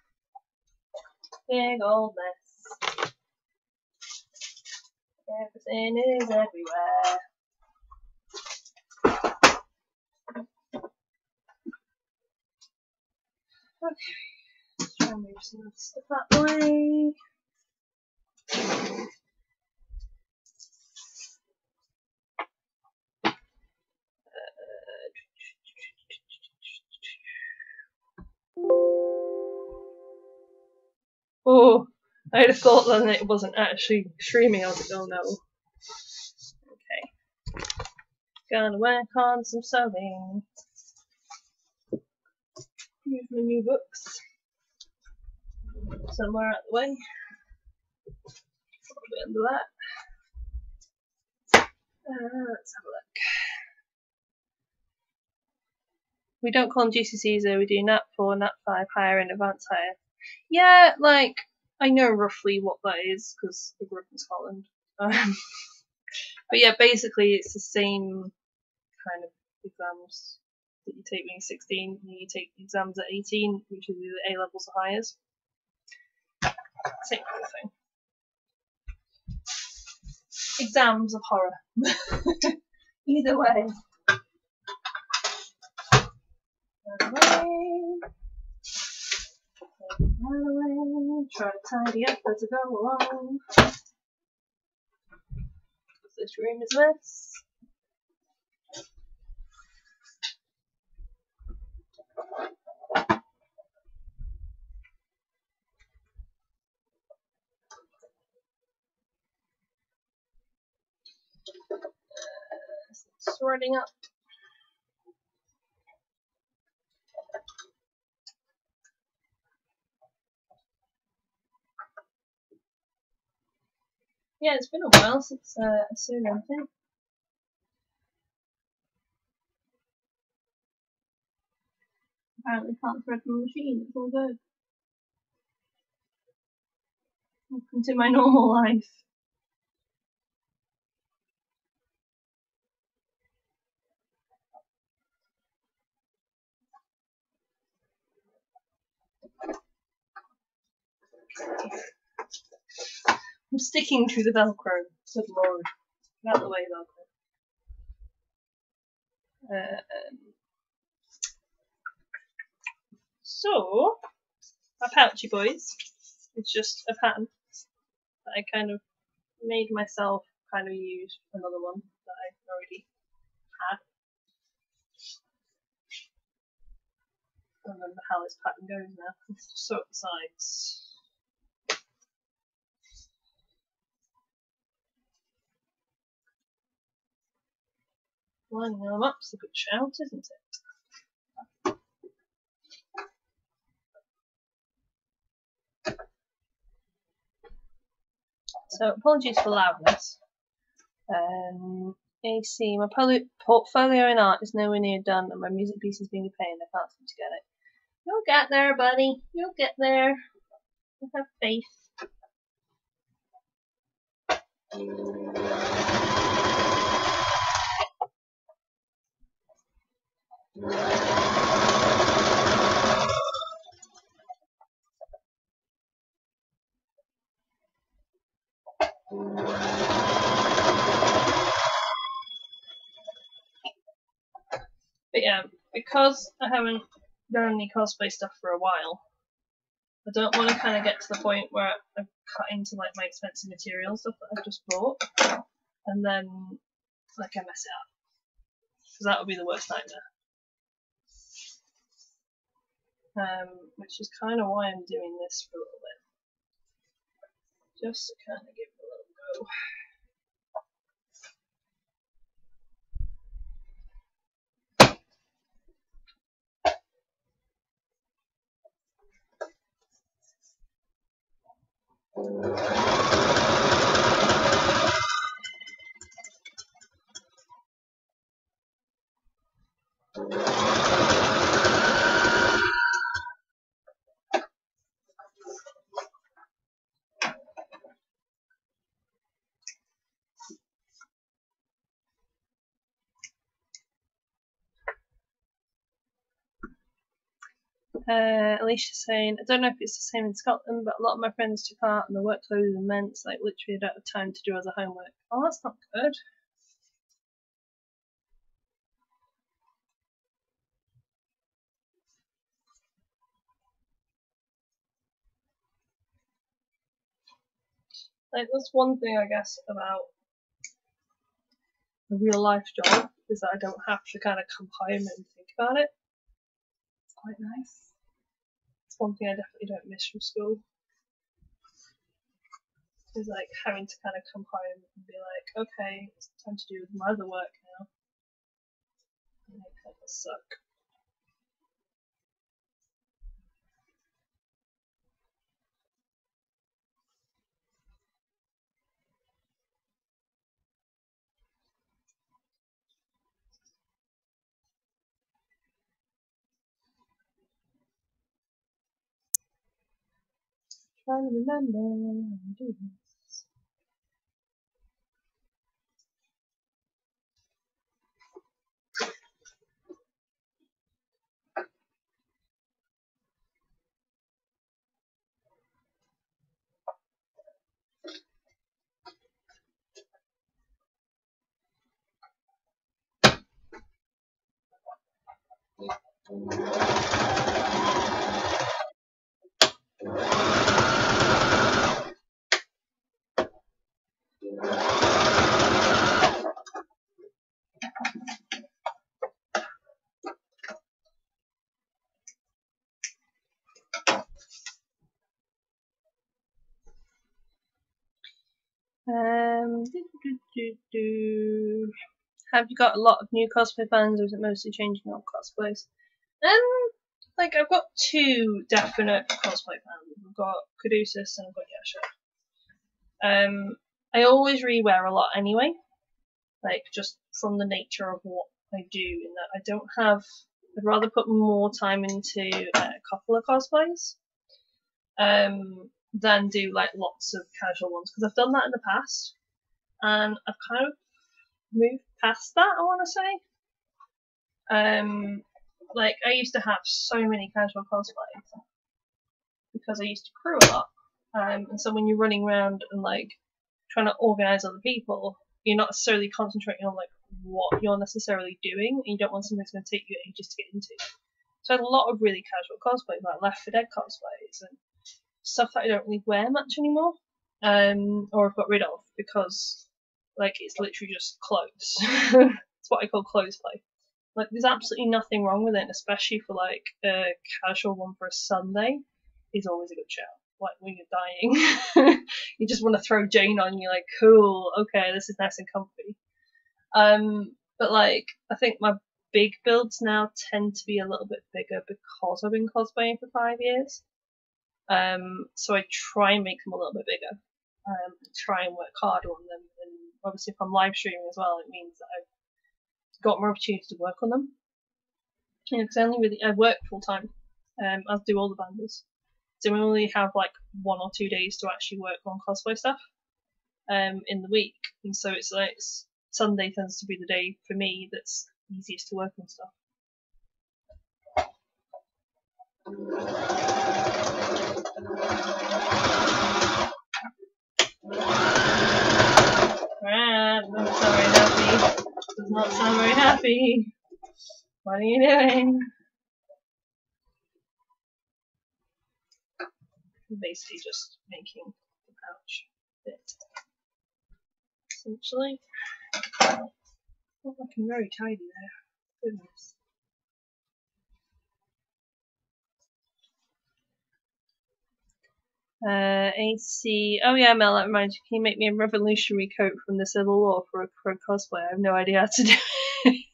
Big old mess. Everything is everywhere. Okay, let's try and move some stuff that way. Oh, I'd have thought that it wasn't actually streaming. I was like, oh no. Okay. Gonna work on some sewing. Here's my new books. Somewhere out the way. bit under that. Let's have a look. We don't call them GCSEs though, we do Nat 4, Nat 5, higher and advanced higher. Yeah, like, I know roughly what that is, because I grew up in Scotland. But yeah, basically it's the same kind of exams that you take when you're 16, and you take exams at 18, which is either A levels or highers. Same kind of thing. Exams of horror. Either way. Try to tidy up as I go along. This room is a mess. Sorting up. Yeah, it's been a while since I sewed anything. Apparently can't thread the machine, it's all good. Welcome to my normal life. I'm sticking to the Velcro. Good lord. Get out of the way, Velcro. So, my pouchy boys is just a pattern that I kind of made myself kind of use another one that I already had. I don't remember how this pattern goes now. Let's just sew up the sides. Lining them up's a good shout, isn't it? So apologies for loudness. AC, my portfolio in art is nowhere near done, and my music piece is being a pain. I can't seem to get it. You'll get there, buddy. You'll get there. You have faith. But yeah, because I haven't done any cosplay stuff for a while, I don't want to kind of get to the point where I've cut into like my expensive material stuff that I've just bought, and then like I mess it up, because that would be the worst nightmare. Which is kind of why I'm doing this for a little bit, just to kind of give it a little go. Alicia's saying, I don't know if it's the same in Scotland, but a lot of my friends took art and the workload is immense, like literally I don't have time to do other homework. Oh, that's not good. Like, that's one thing I guess about a real life job, is that I don't have to kind of come home and think about it. It's quite nice. It's one thing I definitely don't miss from school. Is like having to kind of come home and be like, okay, it's time to do my other work now. And it kind of suck. Trying to remember how to do this. Have you got a lot of new cosplay fans, or is it mostly changing old cosplays? Like I've got two definite cosplay fans. I've got Caduceus and I've got Yasha. I always rewear a lot anyway, like just from the nature of what I do, in that I don't have. I'd rather put more time into a couple of cosplays, than do like lots of casual ones, because I've done that in the past, and I've kind of moved past that, I want to say. Like I used to have so many casual cosplays because I used to crew a lot, and so when you're running around and like trying to organize other people, you're not necessarily concentrating on like what you're necessarily doing, and you don't want something that's going to take you ages to get into. So I had a lot of really casual cosplays, like Left 4 Dead cosplays and stuff that I don't really wear much anymore, or I've got rid of because like it's literally just clothes. It's what I call clothes play. Like there's absolutely nothing wrong with it, especially for like a casual one for a Sunday is always a good shout. Like when you're dying, you just want to throw Jane on. You're like, cool, okay, this is nice and comfy. But like I think my big builds now tend to be a little bit bigger because I've been cosplaying for 5 years. So I try and make them a little bit bigger. Try and work harder on them, and obviously if I'm live streaming as well, it means that I've got more opportunity to work on them. Because I work full time, as do all the banders. So we only have like 1 or 2 days to actually work on cosplay stuff in the week, and so it's like Sunday tends to be the day for me that's easiest to work on stuff. Doesn't sound very happy. Does not sound very happy. What are you doing? I'm basically just making the pouch fit. Essentially. Not looking very tidy there. Goodness. AC. Oh yeah, Mel, that reminds you. Can you make me a revolutionary coat from the Civil War for a cosplay? I have no idea how to do it.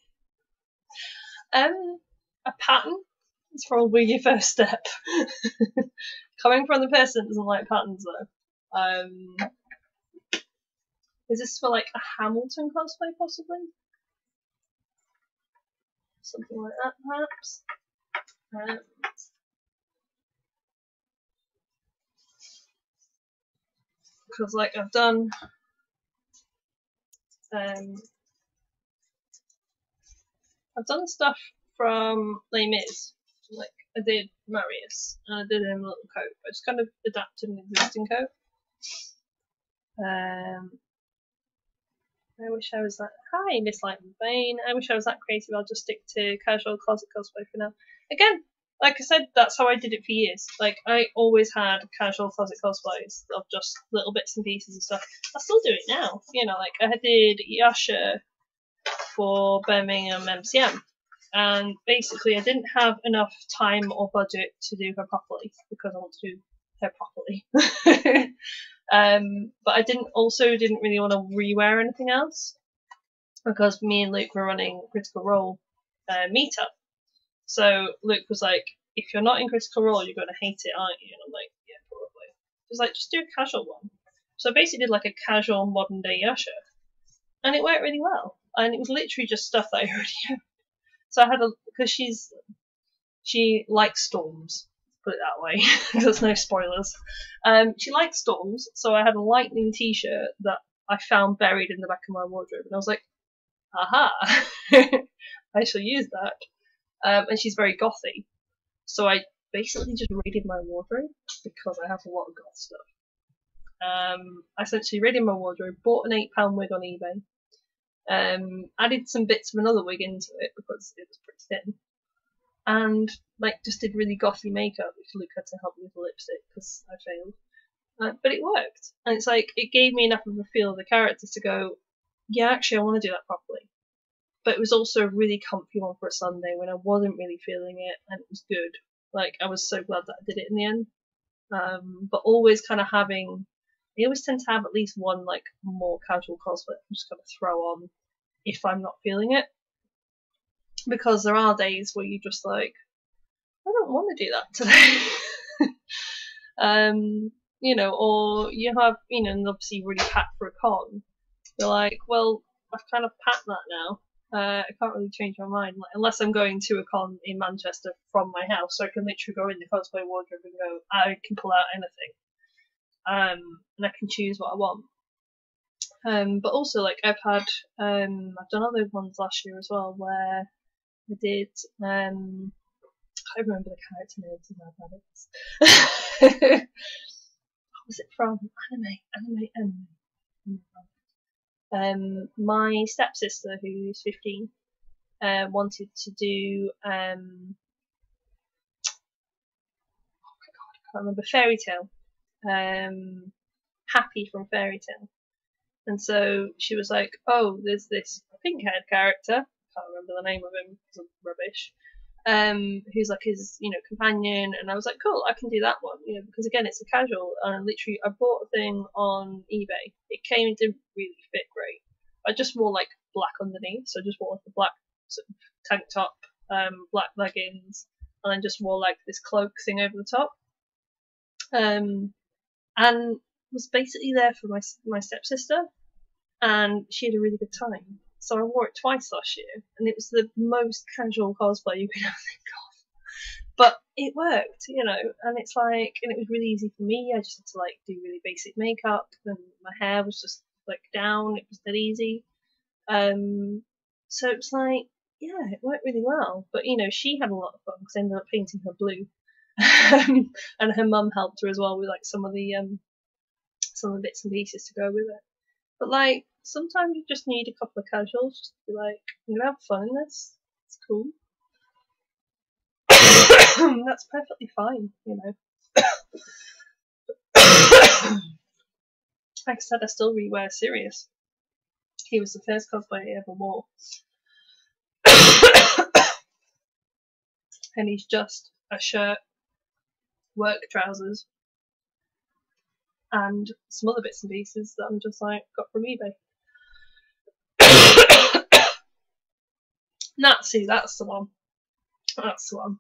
A pattern is probably your first step. Coming from the person that doesn't like patterns though. Is this for like a Hamilton cosplay possibly? Something like that perhaps? Because like I've done stuff from Les Mis. Like I did Marius and I did him a little coat. I just kind of adapted an existing coat. I wish I was that. Hi, Miss Lightning Bane. I wish I was that creative. I'll just stick to casual closet cosplay for now. Again, like I said, that's how I did it for years. Like I always had casual closet cosplays of just little bits and pieces and stuff. I still do it now. You know, like I did Yasha for Birmingham MCM, and basically I didn't have enough time or budget to do her properly because I want to do her properly. But I didn't really want to rewear anything else because me and Luke were running Critical Role meetup. So Luke was like, if you're not in Critical Role, you're going to hate it, aren't you? And I'm like, yeah, probably. He was like, just do a casual one. So I basically did like a casual modern day Yasha, and it worked really well. And it was literally just stuff that I already had. So I had because she likes storms, put it that way. There's no spoilers. She likes storms, so I had a lightning t-shirt that I found buried in the back of my wardrobe, and I was like, aha, I shall use that. And she's very gothy, so I basically just raided my wardrobe because I have a lot of goth stuff. I essentially raided my wardrobe, bought an £8 wig on eBay, added some bits of another wig into it because it was pretty thin, and like just did really gothy makeup, which Luke had to help me with the lipstick because I failed. But it worked, and it's like it gave me enough of a feel of the characters to go, yeah, actually I want to do that properly. But it was also a really comfy one for a Sunday when I wasn't really feeling it, and it was good. Like I was so glad that I did it in the end. But always kind of having, I always tend to have at least one like more casual cosplay I'm just gonna throw on if I'm not feeling it, because there are days where you just like, I don't want to do that today. You know, or you have, you know, and obviously you're really packed for a con. You're like, well, I've kind of packed that now. I can't really change my mind, like, unless I'm going to a con in Manchester from my house, so I can literally go in the cosplay wardrobe and go, I can pull out anything, and I can choose what I want. But also, like, I've done other ones last year as well, where I did, I can't remember the character names of my what was it from? Anime. My stepsister, who's 15, wanted to do oh my god, I can't remember, Fairy Tale, Happy from Fairy Tale, and so she was like, oh, there's this pink-haired character, can't remember the name of him because I'm rubbish, who's like his, you know, companion, and I was like, cool, I can do that one, you know, because again, it's a casual, and literally, I bought a thing on eBay. It didn't really fit great. I just wore like black underneath, so I just wore like a black sort of tank top, black leggings, and then just wore like this cloak thing over the top, and was basically there for my stepsister, and she had a really good time. So I wore it twice last year, and it was the most casual cosplay you could ever think of. But it worked, you know, and it's like, and it was really easy for me. I just had to like do really basic makeup, and my hair was just like down. It was that easy. So it was like, yeah, it worked really well. But you know, she had a lot of fun because I ended up painting her blue, and her mum helped her as well with like some of the bits and pieces to go with it. But like, sometimes you just need a couple of casuals just to be like, I'm gonna have fun in this. It's cool. That's perfectly fine, you know. Like I said, I still rewear Sirius. He was the first cosplay I ever wore. And he's just a shirt, work trousers, and some other bits and pieces that I'm just like, got from eBay. That's the one. That's the one.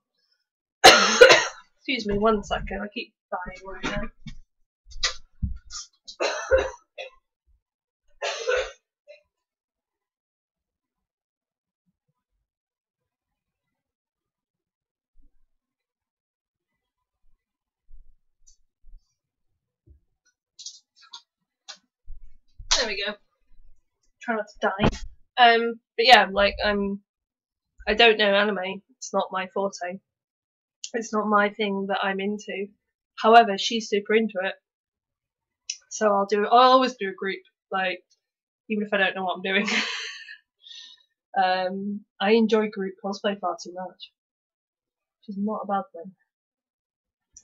Excuse me, 1 second. I keep dying right now. There we go. Try not to die. But yeah, like I don't know anime. It's not my forte. It's not my thing that I'm into. However, she's super into it, so I'll always do a group, like even if I don't know what I'm doing. I enjoy group cosplay far too much, which is not a bad thing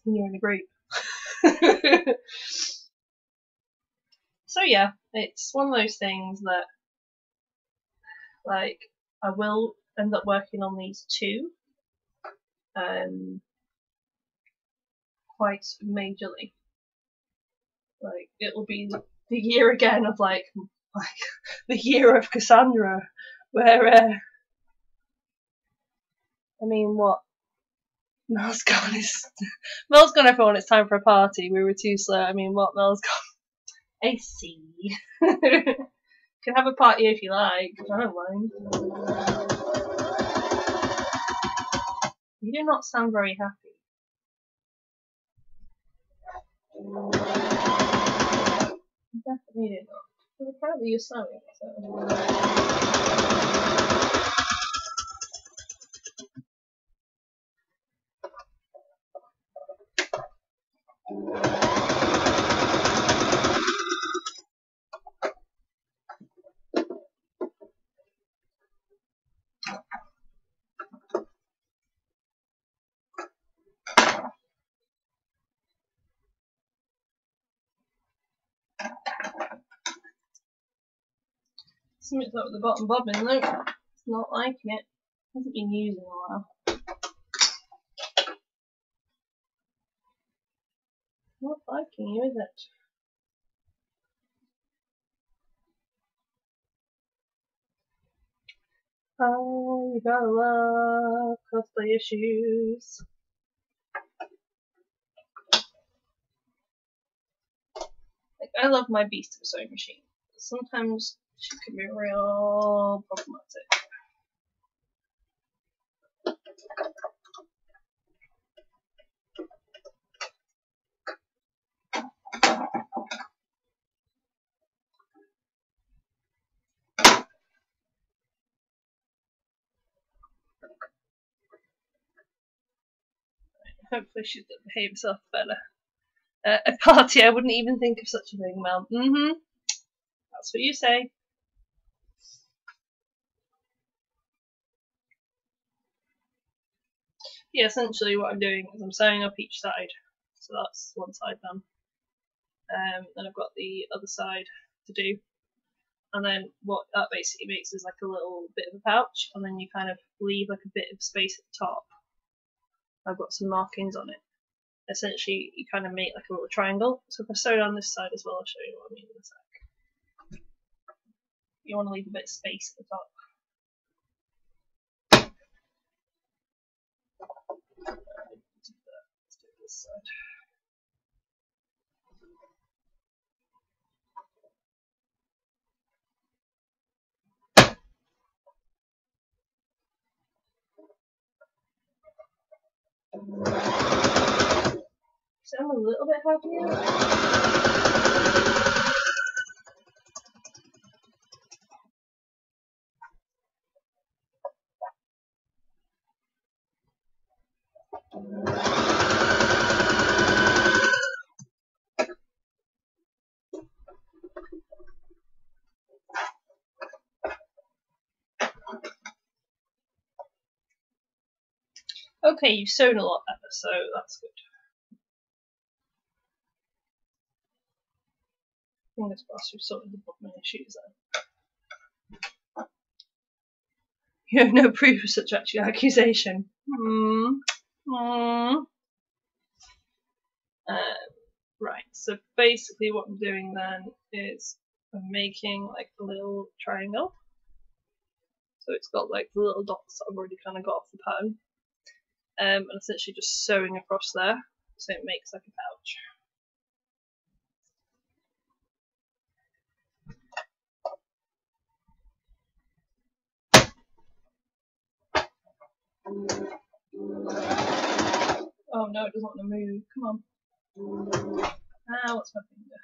when you're in a group. So yeah, it's one of those things that, like, I will end up working on these two, quite majorly. Like, it'll be the year again of like the year of Cassandra, where I mean, what? Mel's gone everyone, it's time for a party. We were too slow. I mean, what? Mel's gone. I see. Can have a party if you like. I don't mind. You do not sound very happy. Definitely not. Well, apparently you're sewing, so. Something's up with the bottom bobbin, look. It's not liking it. Hasn't been used in a while. Not liking you, is it? Oh, you gotta love cosplay issues. Like, I love my beast of a sewing machine. Sometimes she can be real problematic. Hopefully she'll behave herself better. A party, I wouldn't even think of such a thing, Mel. That's what you say. Yeah, essentially what I'm doing is I'm sewing up each side. So that's one side done. Then I've got the other side to do. And then what that basically makes is like a little bit of a pouch, and then you kind of leave like a bit of space at the top. I've got some markings on it. Essentially, you kind of make like a little triangle. So if I sew on this side as well, I'll show you what I mean in a sec. You want to leave a bit of space at the top. Let's do this side. So I'm a little bit happier. Okay, you've sewn a lot better, so that's good. Fingers crossed we've sorted the bottom issues out. You have no proof of such accusation. Right, so basically what I'm doing then is I'm making like a little triangle. So it's got like the little dots that I've already kind of got off the pattern. And essentially just sewing across there so it makes like a pouch. Oh no, it doesn't want to move. Come on. Ah, what's my finger?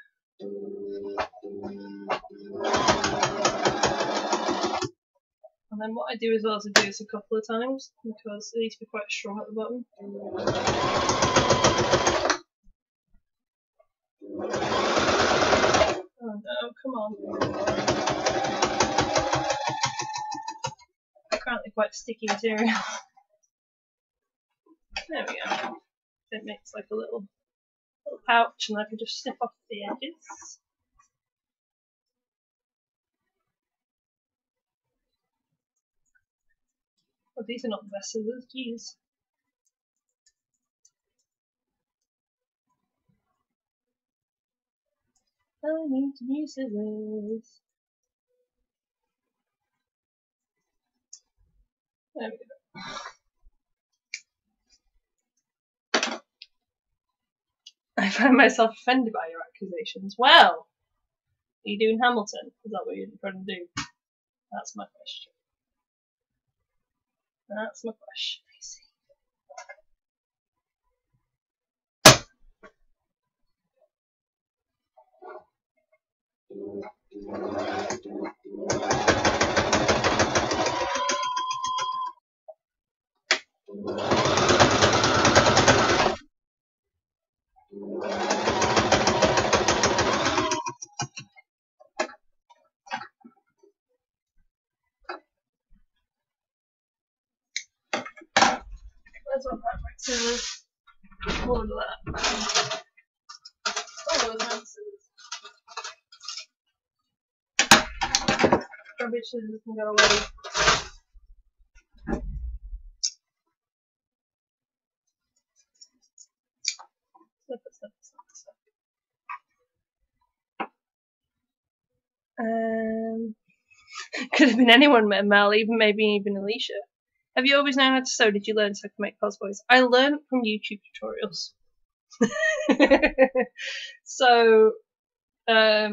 And then what I do as well is I do this a couple of times because it needs to be quite strong at the bottom. Oh no, come on. Apparently quite sticky material. There we go. It makes like a little pouch and I can just snip off the edges. Oh, these are not the best scissors, jeez. I need new scissors. There we go. I find myself offended by your accusations. Well, are you doing Hamilton? Is that what you're trying to do? That's my question. That's my question, I see. Where's my backpack scissors? All of that. All those hand scissors. Rubbish scissors can go away. Slip. Could have been anyone, Mel, maybe even Alicia. Have you always known how to sew? Did you learn so I can make cosplays? I learned from YouTube tutorials. So, I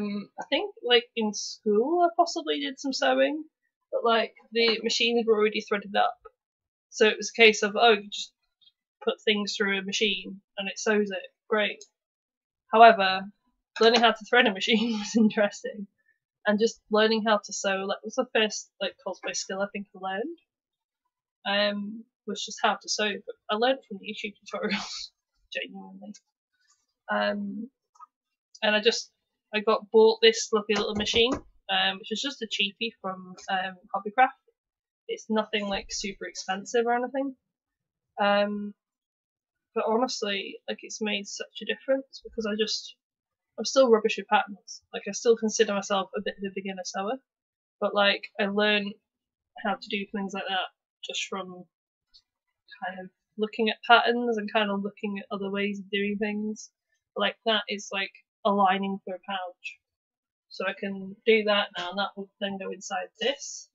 think like in school I possibly did some sewing, but like the machines were already threaded up. So it was a case of, oh, you just put things through a machine and it sews it. Great. However, learning how to thread a machine was interesting. And just learning how to sew, like, was the first like cosplay skill I think I learned. Was just how to sew. But I learned from the YouTube tutorials, genuinely. And I bought this lovely little machine, which is just a cheapie from Hobbycraft. It's nothing like super expensive or anything. But honestly, like, it's made such a difference because I'm still rubbish with patterns. Like, I still consider myself a bit of a beginner sewer, but like, I learned how to do things like that just from kind of looking at patterns and kind of looking at other ways of doing things. Like, that is like a lining for a pouch. So I can do that now, and that will then go inside this.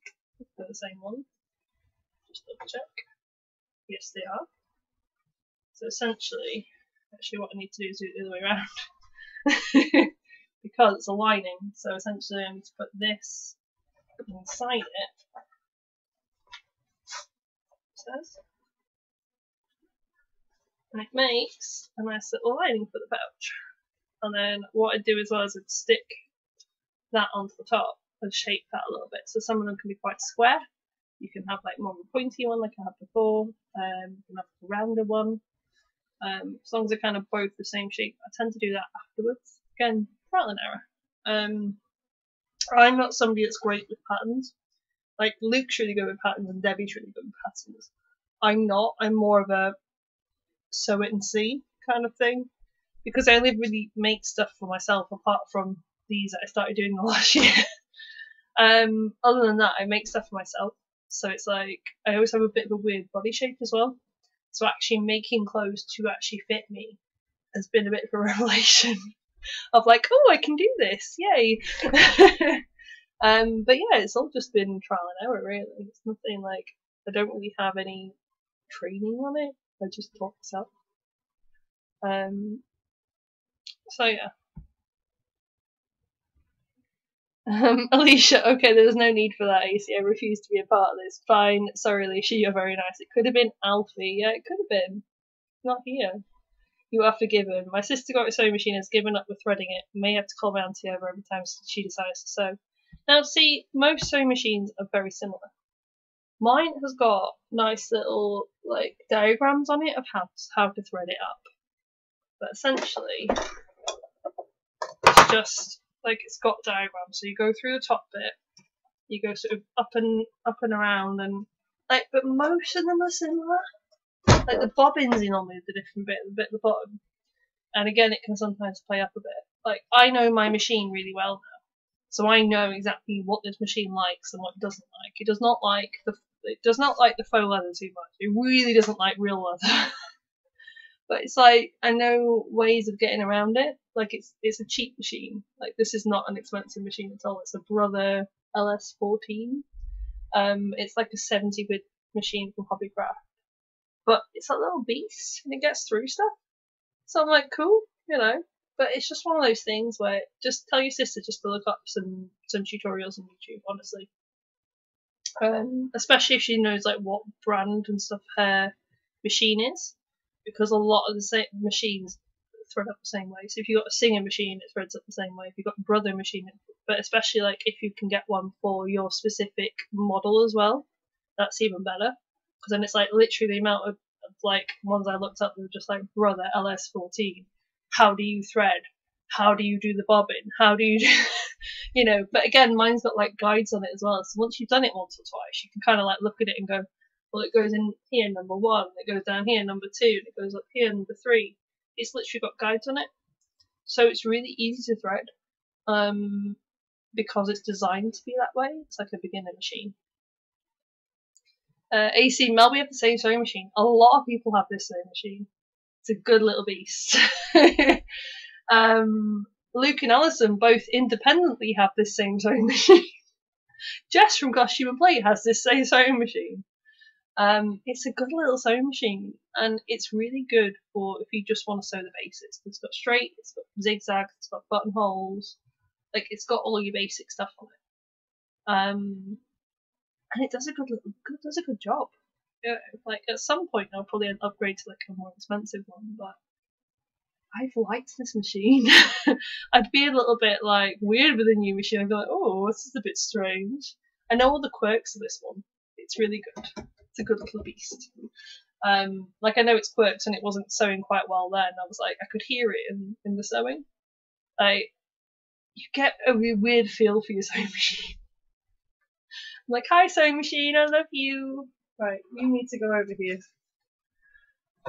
They're the same one. Just double check. Yes, they are. So essentially, actually what I need to do is do it the other way around. Because it's a lining, so essentially I need to put this inside it. And it makes a nice little lining for the pouch. And then what I'd do as well is I'd stick that onto the top and shape that a little bit. So some of them can be quite square. You can have like more of a pointy one like I had before. You can have a rounder one. As long as they're kind of both the same shape. I tend to do that afterwards. Again, trial and error. I'm not somebody that's great with patterns. Like, Luke's really good with patterns and Debbie's really good with patterns. I'm not. I'm more of a sew it and see kind of thing. Because I only really make stuff for myself apart from these that I started doing the last year. Other than that, I make stuff for myself. So it's like, I always have a bit of a weird body shape as well. So actually making clothes to actually fit me has been a bit of a revelation. Of like, oh, I can do this, yay! But yeah, it's all just been trial and error, really. It's nothing like, I don't really have any training on it. I just taught myself. So yeah. Alicia, okay, there's no need for that, AC. I refuse to be a part of this. Fine, sorry, Alicia, you're very nice. It could have been Alfie. Yeah, it could have been. Not here. You are forgiven. My sister got a sewing machine and has given up with threading it. May have to call my auntie over every time she decides to sew. Now, see, most sewing machines are very similar. Mine has got nice little like diagrams on it of how to thread it up. But essentially, it's just like, it's got diagrams. So you go through the top bit, you go sort of up and around, and like, but most of them are similar. Like, the bobbins in on the different bit, the bit at the bottom. And again, it can sometimes play up a bit. Like, I know my machine really well now, so I know exactly what this machine likes and what it doesn't like. It does not like the faux leather too much. It really doesn't like real leather. But it's like, I know ways of getting around it. Like, it's a cheap machine. Like, this is not an expensive machine at all. It's a Brother LS14. It's like a 70 quid machine from Hobbycraft. But it's a little beast and it gets through stuff. So I'm like, cool, you know. But it's just one of those things where just tell your sister just to look up some tutorials on YouTube, honestly. Especially if she knows like what brand and stuff her machine is, because a lot of the same machines thread up the same way. So if you've got a Singer machine, it threads up the same way. If you've got a Brother machine, it but especially like if you can get one for your specific model as well, that's even better. Because then it's like literally the amount of like ones I looked up, they were just like, brother, LS14, how do you thread? How do you do the bobbin? How do you do, you know? But again, mine's got like guides on it as well. So once you've done it once or twice, you can kind of like look at it and go, well, it goes in here, number 1, it goes down here, number 2, and it goes up here, number 3. It's literally got guides on it. So it's really easy to thread, because it's designed to be that way. It's like a beginner machine. AC Mel, we have the same sewing machine. A lot of people have this sewing machine. It's a good little beast. Luke and Alison both independently have this same sewing machine. Jess from Costume and Play has this same sewing machine. It's a good little sewing machine, and it's really good for if you just want to sew the basics. It's got straight, it's got zigzags, it's got buttonholes, like it's got all your basic stuff on it. And it does a good job. Yeah, like at some point I'll probably upgrade to like a more expensive one, but I've liked this machine. I'd be a little bit like weird with a new machine. I'd be like, oh, this is a bit strange. I know all the quirks of this one. It's really good. It's a good little beast. Like I know its quirks, and it wasn't sewing quite well then. I was like, I could hear it in the sewing. Like you get a weird feel for your sewing machine. I'm like, hi sewing machine, I love you. Right, you need to go over here.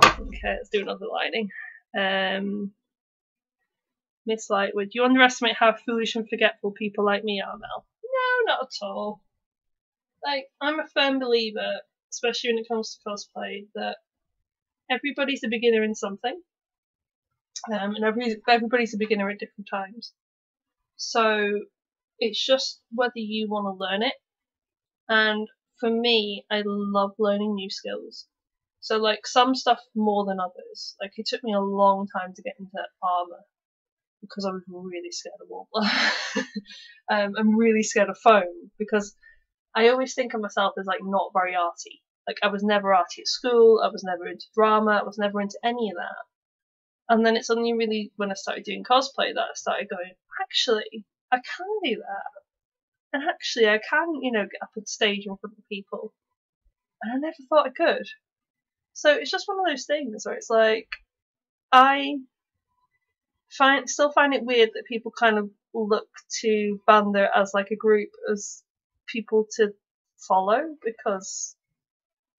Okay, let's do another lining. Miss Lightwood, you underestimate how foolish and forgetful people like me are, Mel. No, not at all. Like, I'm a firm believer, especially when it comes to cosplay, that everybody's a beginner in something. And everybody's a beginner at different times. So, it's just whether you want to learn it. And for me, I love learning new skills. So like some stuff more than others. Like it took me a long time to get into armor because I was really scared of Warbler. I'm really scared of foam because I always think of myself as like not very arty. Like I was never arty at school, I was never into drama, I was never into any of that. And then it's only really when I started doing cosplay that I started going, actually, I can do that. And actually, I can, you know, get up on stage in front of people. And I never thought I could. So it's just one of those things where it's like, I still find it weird that people kind of look to Bander as like a group, as people to follow, because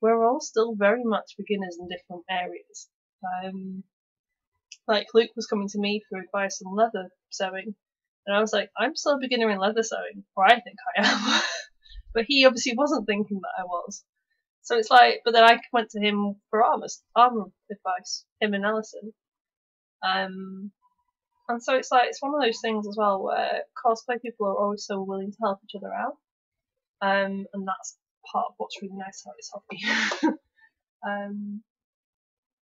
we're all still very much beginners in different areas. Like Luke was coming to me for advice on leather sewing. And I was like, I'm still a beginner in leather sewing, or I think I am. But he obviously wasn't thinking that I was. So it's like, but then I went to him for armor advice, him and Alison. And so it's like, it's one of those things as well where cosplay people are always so willing to help each other out. And that's part of what's really nice about this hobby.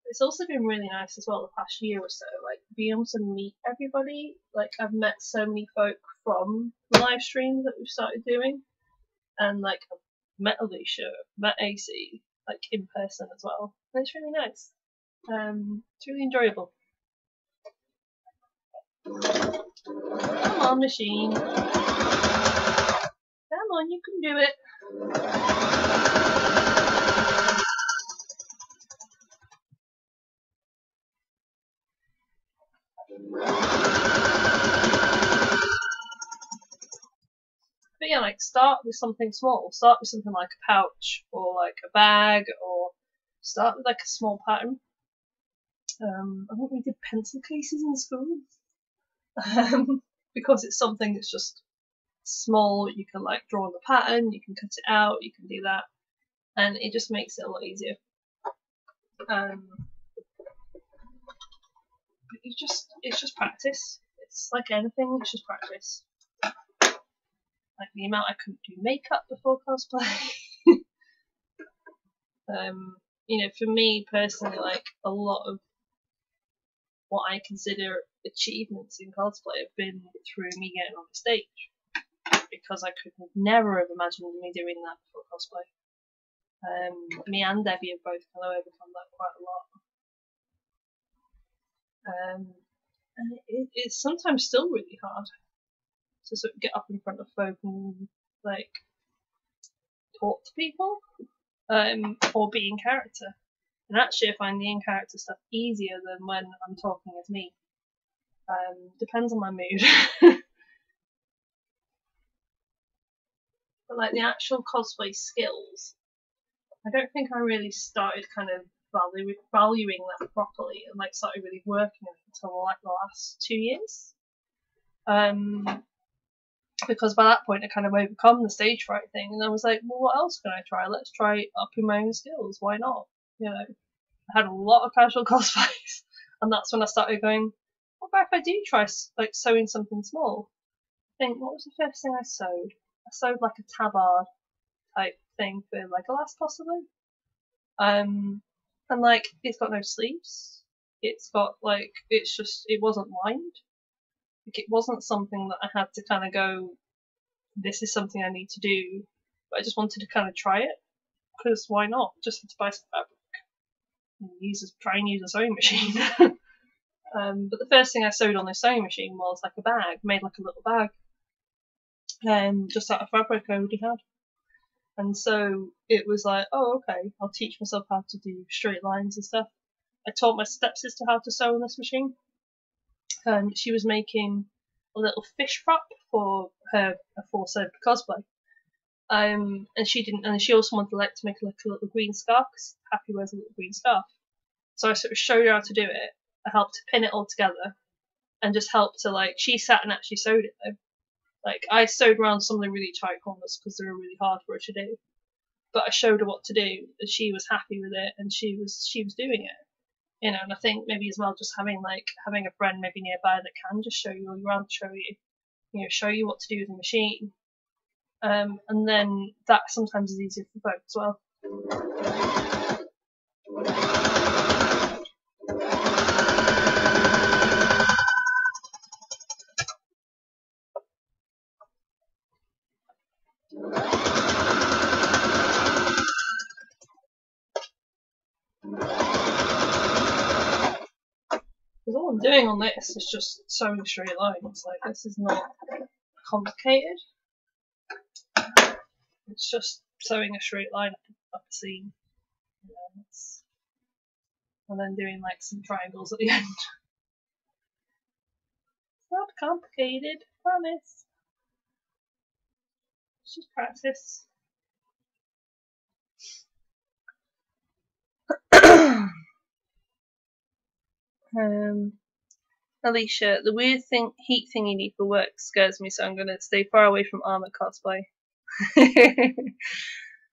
It's also been really nice as well the past year or so, like being able to meet everybody. Like I've met so many folk from the live streams that we've started doing, and like I've met Alicia, met AC, like in person as well. And it's really nice. It's really enjoyable. Come on, machine. Come on, you can do it. But yeah, like start with something small. Start with something like a pouch or like a bag, or start with like a small pattern. I think we did pencil cases in school. Because it's something that's just small, you can like draw on the pattern, you can cut it out, you can do that, and it just makes it a lot easier. But it's just practice. It's like anything, it's just practice. Like the amount I couldn't do makeup before cosplay. You know, for me personally, like a lot of what I consider achievements in cosplay have been through me getting on the stage, because I could never have imagined me doing that before cosplay. Me and Debbie have both kind of overcome that quite a lot. And it's sometimes still really hard. to sort of get up in front of folk and like talk to people, or be in character. And actually, I find the in character stuff easier than when I'm talking as me. Depends on my mood. But like the actual cosplay skills, I don't think I really started kind of valuing that properly and like started really working on it until like the last 2 years. Because by that point I kind of overcome the stage fright thing, and I was like, well, what else can I try? Let's try upping my own skills. Why not? You know, I had a lot of casual cosplays, and that's when I started going, what about if I do try like sewing something small? I think, what was the first thing I sewed? I sewed like a tabard type thing for Legolas, possibly. And like it's got no sleeves. It's got like it wasn't lined. Like it wasn't something that I had to kind of go, this is something I need to do. But I just wanted to kind of try it, because why not? Just had to buy some fabric and try and use a sewing machine. But the first thing I sewed on this sewing machine was like a bag, made like a little bag, just out of fabric I already had. And so it was like, oh, okay, I'll teach myself how to do straight lines and stuff. I taught my stepsister how to sew on this machine. She was making a little fish prop for her aforesaid cosplay. And she also wanted to make like a little green scarf, because Happy wears a little green scarf. So I sort of showed her how to do it. I helped to pin it all together, and just helped to like, she sat and actually sewed it though. Like I sewed around some of the really tight corners because they were really hard for her to do. But I showed her what to do, and she was happy with it, and she was doing it. You know, and I think maybe as well just having a friend maybe nearby that can just show you around, show you what to do with the machine. And then that sometimes is easier for both as well. Because all I'm doing on this is just sewing straight lines. Like, this is not complicated. It's just sewing a straight line up a seam. And then doing like some triangles at the end. It's not complicated, I promise. It's just practice. Alicia, the weird heat thing you need for work scares me, so I'm going to stay far away from armor cosplay.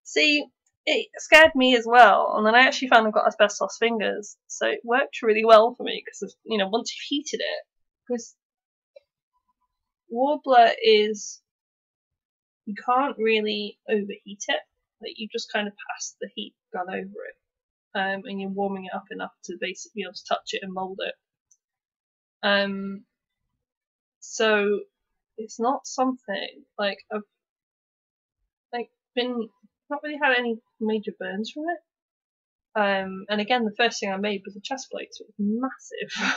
See, it scared me as well, and then I actually found I've got asbestos fingers, so it worked really well for me, because once you've heated it, because Warbler is, you can't really overheat it, like you just kind of pass the heat gun over it. And you're warming it up enough to basically be able to touch it and mold it. So it's not something like I've not really had any major burns from it. And again, the first thing I made was a chest plate, so it was massive.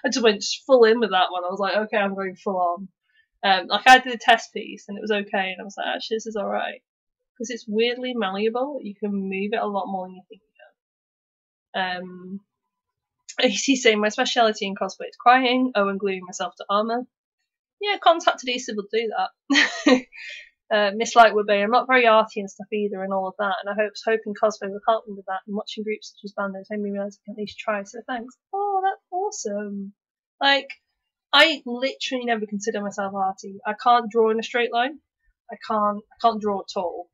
I just went full in with that one. I was like, okay, I'm going full on. Like I did a test piece and it was okay, and I was like, actually, this is alright, because it's weirdly malleable. You can move it a lot more than you think you can. He's saying my speciality in cosplay is crying, and gluing myself to armour. Yeah, contact adhesive will do that. Miss Lightwood Bay, I'm not very arty and stuff either, and all of that, and I hoping cosplay will help me with that, and watching groups such as Bandos made me realise I can at least try, so thanks. Oh, that's awesome. Like, I literally never consider myself arty. I can't draw in a straight line. I can't draw at all.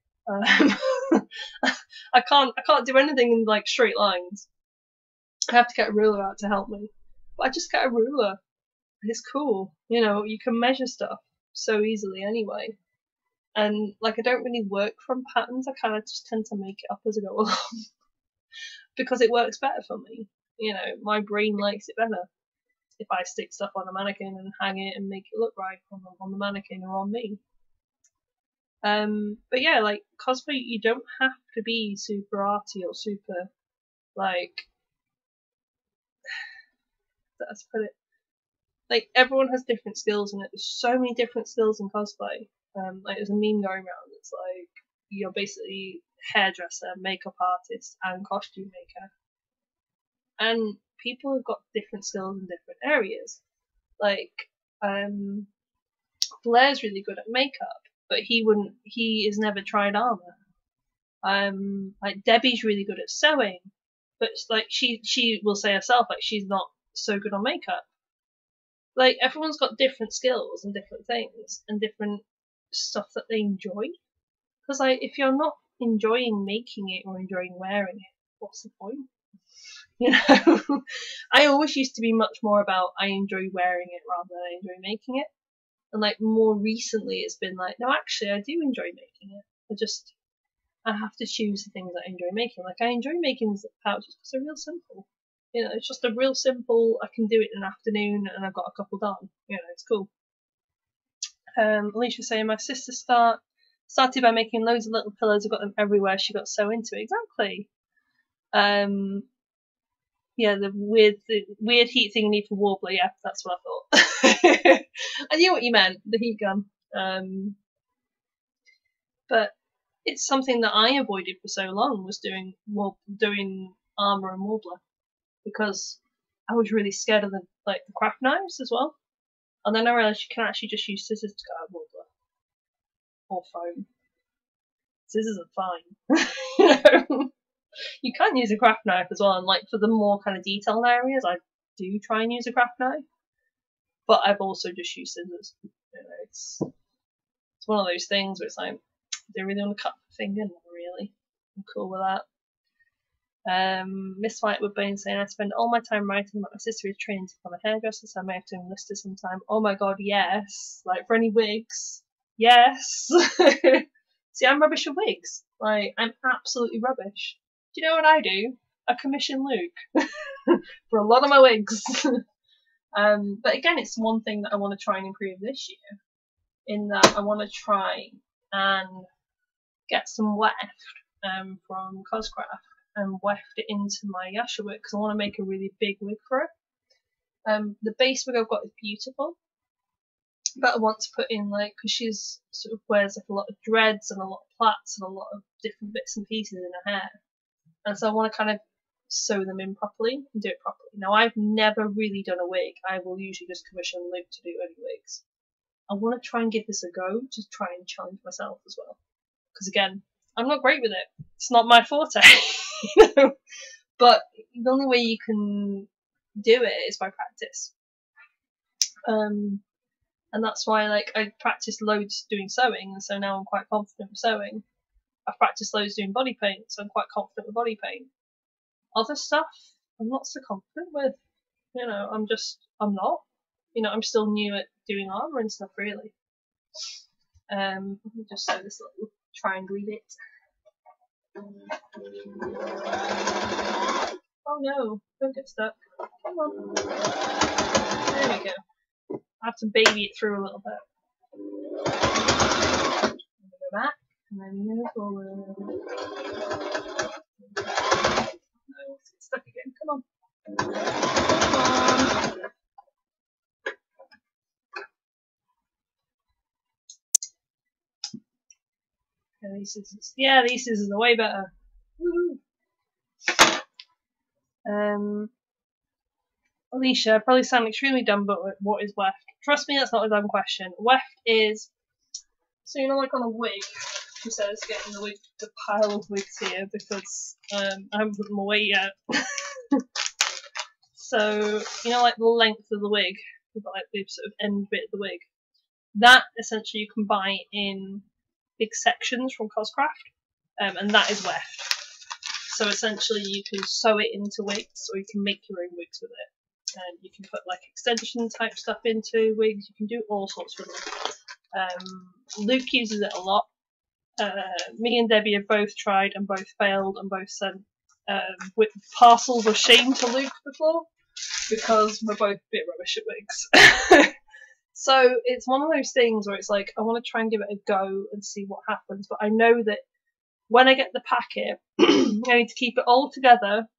I can't do anything in like straight lines. I have to get a ruler out to help me. But I just get a ruler. It's cool. You can measure stuff so easily anyway. And like I don't really work from patterns, I kind of just tend to make it up as I go along. Because it works better for me. My brain likes it better if I stick stuff on a mannequin and hang it and make it look right on the mannequin or on me. But yeah, like cosplay, you don't have to be super arty or super like, let's put it, like everyone has different skills in it. There's so many different skills in cosplay. Like there's a meme going around that's like you're basically hairdresser, makeup artist, and costume maker, and people have got different skills in different areas. Like Blair's really good at makeup, but he has never tried armor. Like Debbie's really good at sewing, but like she will say herself like she's not so good on makeup. Like everyone's got different skills and different things and different stuff that they enjoy. Because like if you're not enjoying making it or enjoying wearing it, what's the point? You know, I always used to be much more about I enjoy wearing it rather than I enjoy making it. And like more recently, it's been like, no, actually, I do enjoy making it. I have to choose the things that I enjoy making. Like I enjoy making these pouches because they're real simple. You know, it's just a real simple. I can do it in an afternoon, and I've got a couple done. You know, it's cool. Alicia's saying my sister started by making loads of little pillows. I got them everywhere. She got so into it. Exactly. Yeah, the weird heat thing you need for Warbler. Yeah, that's what I thought. I knew what you meant. The heat gun. But it's something that I avoided for so long was doing armor and Warbler because I was really scared of the craft knives as well. And then I realised you can actually just use scissors to cut out Warbler or foam. Scissors are fine. You know? You can use a craft knife as well, and like for the more kind of detailed areas, I do try and use a craft knife. But I've also just used scissors. You know, it's one of those things where it's like, do you really want to cut the finger? Not really. I'm cool with that. Miss White would be saying, I spend all my time writing about my sister is training to become a hairdresser, so I may have to enlist her sometime. Oh my god, yes. Like for any wigs. Yes. See, I'm rubbish at wigs. Like, I'm absolutely rubbish. Do you know what I do? I commission Luke for a lot of my wigs. But again, it's one thing that I want to try and improve this year. In that I want to try and get some weft from Coscraft and weft it into my Yasha wig because I want to make a really big wig for her. The base wig I've got is beautiful, but I want to put in because she's sort of wears like a lot of dreads and a lot of plaits and a lot of different bits and pieces in her hair. And so I want to kind of sew them in properly and do it properly. Now, I've never really done a wig. I will usually just commission Luke to do any wigs. I want to try and give this a go to try and challenge myself as well. Because again, I'm not great with it. It's not my forte. You know? But the only way you can do it is by practice. And that's why I practiced loads doing sewing, and so now I'm quite confident with sewing. I've practiced loads doing body paint, so I'm quite confident with body paint. Other stuff, I'm not so confident with. You know, I'm not. You know, I'm still new at doing armor and stuff, really. Let me just sew this little triangle bit. Oh no, don't get stuck. Come on. There we go. I have to baby it through a little bit. I'm going to go back. And then move forward. No, let's get stuck again. Come on. Come on. Okay, these scissors. Yeah, these scissors are way better. Woo. Alicia, I probably sound extremely dumb, but what is weft? Trust me, that's not a dumb question. Weft is, so you know, like on a wig. She says, getting the pile of wigs here because I haven't put them away yet. So, you know, like the length of the wig, we've got like the sort of end bit of the wig. That essentially you can buy in big sections from Coscraft, and that is weft. So essentially you can sew it into wigs, or you can make your own wigs with it. And you can put like extension type stuff into wigs. You can do all sorts with it. Luke uses it a lot. Me and Debbie have both tried and both failed and both sent with parcels of shame to Luke before because we're both a bit rubbish at wigs. So it's one of those things where it's like I want to try and give it a go and see what happens, but I know that when I get the packet I need to keep it all together,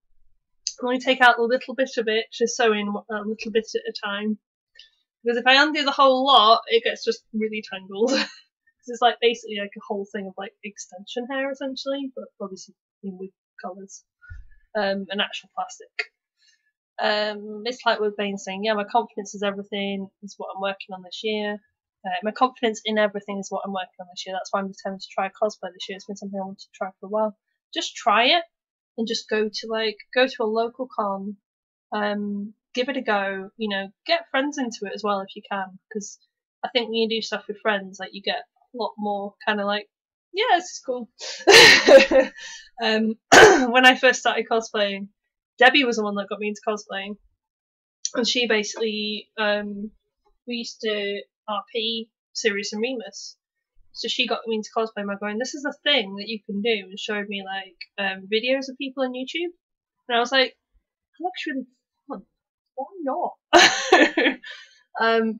only take out a little bit of it to sew in a little bit at a time, Because if I undo the whole lot, it gets just really tangled. Because it's like basically like a whole thing of like extension hair essentially, but obviously with colours. And actual plastic. Miss Lightwood Bain saying, yeah, my confidence is everything, is what I'm working on this year. My confidence in everything is what I'm working on this year. That's why I'm determined to try cosplay this year. It's been something I wanted to try for a while. Just try it and just go to a local con, give it a go, you know, get friends into it as well if you can, because I think when you do stuff with friends, like, you get a lot more kind of like, yeah, this is cool. When I first started cosplaying, Debbie was the one that got me into cosplaying, and she basically, we used to RP Sirius and Remus, so she got me into cosplay by going, this is a thing that you can do, and showed me like videos of people on YouTube, and I was like, that looks really fun, why not?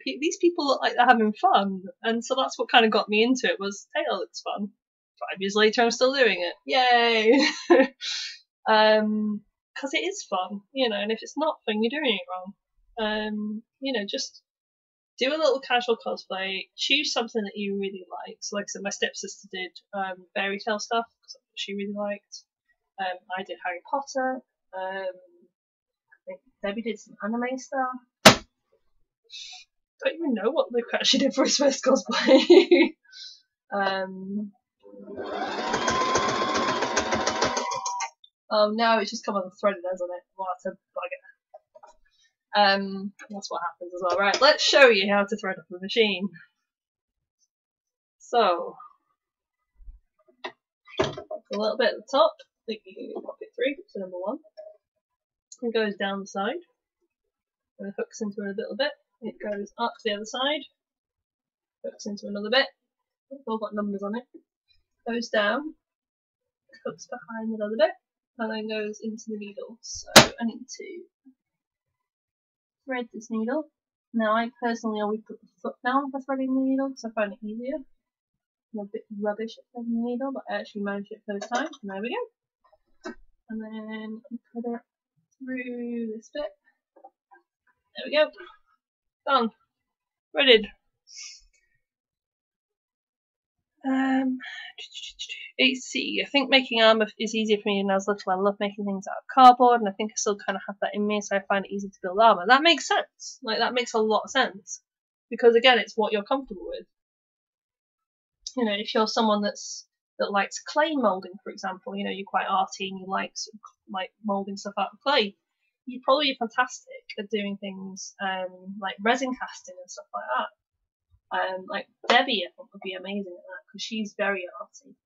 These people look like they're having fun, and so that's what kind of got me into it, was, hey, that looks fun. 5 years later I'm still doing it, yay. Because it is fun, you know, and if it's not fun, you're doing it wrong. You know, just do a little casual cosplay, choose something that you really like. So like I said, my stepsister did fairy tale stuff, because that's what she really liked. I did Harry Potter. I think Debbie did some anime stuff. Don't even know what Luke actually did for his first cosplay. Now it's just come unthreaded, hasn't it? What a bugger. That's what happens as well. Right, let's show you how to thread up a machine. So, a little bit at the top, I think you can pop it through, so number 1. It goes down the side, and it hooks into it a little bit. It goes up the other side, hooks into another bit. It's all got numbers on it. Goes down, hooks behind another bit, and then goes into the needle. So I need to thread this needle. Now I personally always put the foot down for threading the needle because I find it easier. I'm a bit rubbish at threading the needle, but I actually managed it first time. And there we go. And then put it through this bit. There we go. Done. Threaded. AC. I think making armour is easier for me than I was little. I love making things out of cardboard, and I think I still kind of have that in me, so I find it easy to build armour. That makes sense. Like, that makes a lot of sense. Because, again, it's what you're comfortable with. You know, if you're someone that likes clay moulding, for example, you know, you're quite arty and you like moulding stuff out of clay, you'd probably be fantastic at doing things like resin casting and stuff like that. Like Debbie, I think, would be amazing at that because she's very arty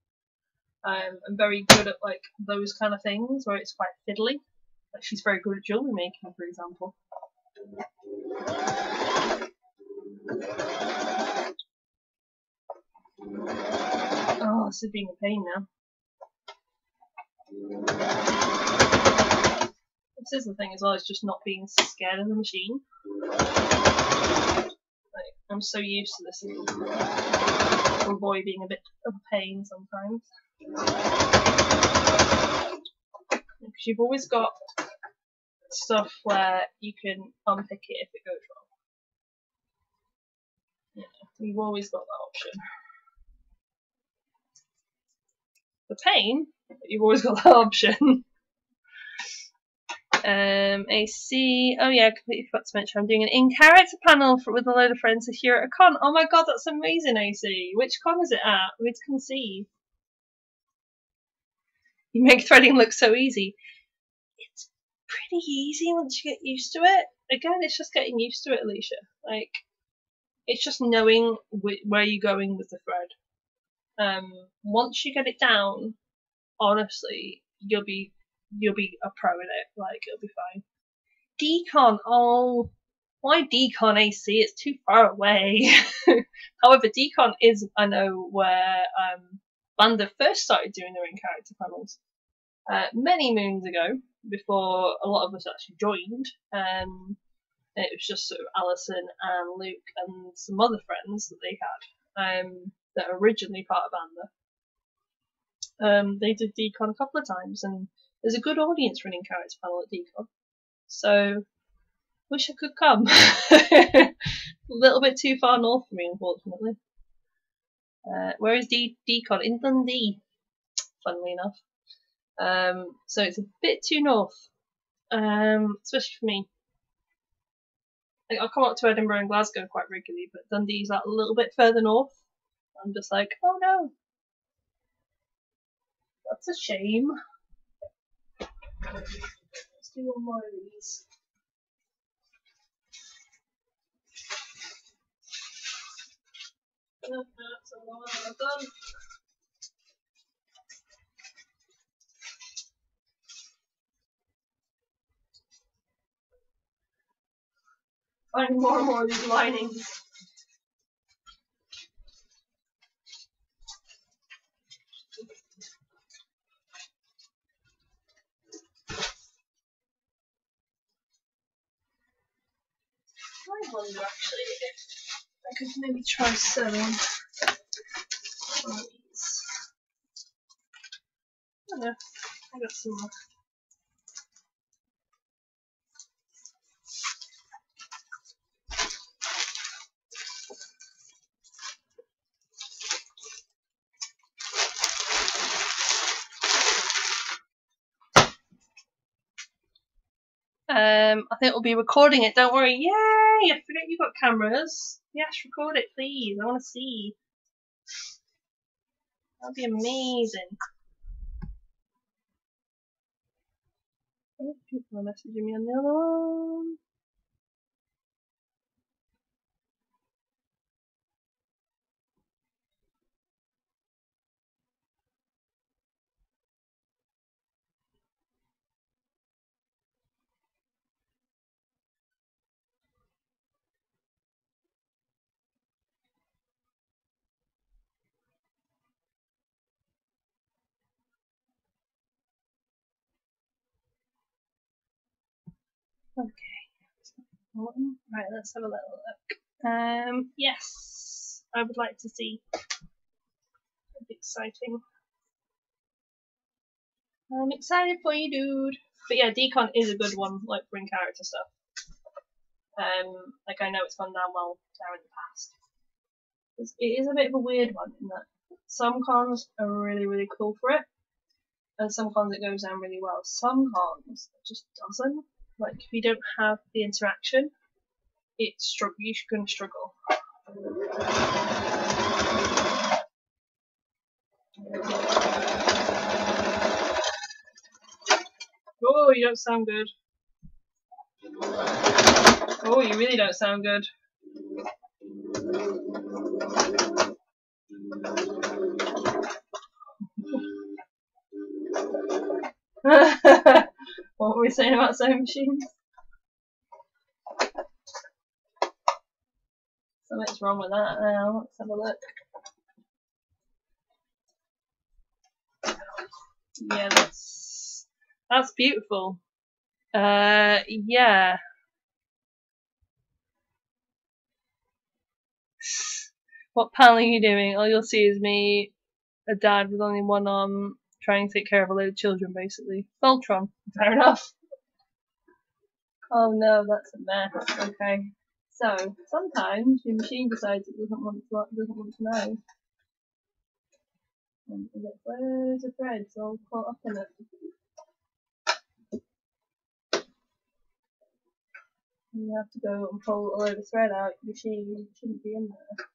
and very good at like those kind of things where it's quite fiddly. Like, she's very good at jewellery making, for example. Oh, this is being a pain now. This is the thing as well, is just not being scared of the machine. Like, I'm so used to this little boy being a bit of a pain sometimes. Because you've always got stuff where you can unpick it if it goes wrong. Yeah, you've always got that option. The pain, but you've always got that option. AC. Oh yeah, I completely forgot to mention I'm doing an in-character panel with a load of friends this year at a con. Oh my god, that's amazing, AC. Which con is it at? I need to come see. You make threading look so easy. It's pretty easy once you get used to it. Again, it's just getting used to it, Alicia. Like, it's just knowing where you're going with the thread. Once you get it down, honestly, you'll be a pro at it. Like, it'll be fine. Decon, oh, why Decon AC? It's too far away. However, Decon is, I know, where Banda first started doing their in-character panels. Many moons ago, before a lot of us actually joined. It was just sort of Alison and Luke and some other friends that they had that are originally part of Banda. They did Decon a couple of times, and there's a good audience for an in-character panel at Decon. So, Wish I could come. A little bit too far north for me, unfortunately. Where is Decon? In Dundee, funnily enough. So it's a bit too north, especially for me. I come up to Edinburgh and Glasgow quite regularly, but Dundee's like a little bit further north. I'm just like, oh no, that's a shame. Let's do one more of these. That's a lot I've done. Finding more and more of these linings. I wonder actually if I could maybe try sewing one of these. I don't know, I got some more. I think we'll be recording it, don't worry. Yay! I forget you've got cameras. Yes, record it please. I want to see. That'd be amazing. Oh, people are messaging me on the other one. Okay. Right, let's have a little look. Yes, I would like to see. That'd be exciting. I'm excited for you, dude. But yeah, Decon is a good one, like for in-character stuff. Like I know it's gone down well there in the past. It is a bit of a weird one in that some cons are really, really cool for it, and some cons it goes down really well. Some cons it just doesn't. Like if you don't have the interaction, you're going to struggle. Oh, you don't sound good. Oh, you really don't sound good. What were we saying about sewing machines? Something's wrong with that now. Let's have a look. Yeah, that's beautiful. Yeah. What panel are you doing? All you'll see is me, a dad with only one arm, trying to take care of a load of children, basically. Voltron. Fair enough. Oh no, that's a mess. Okay. So, sometimes your machine decides it doesn't want to know. And it gets loads of threads all caught up in it. And you have to go and pull a load of thread out. Your machine shouldn't be in there.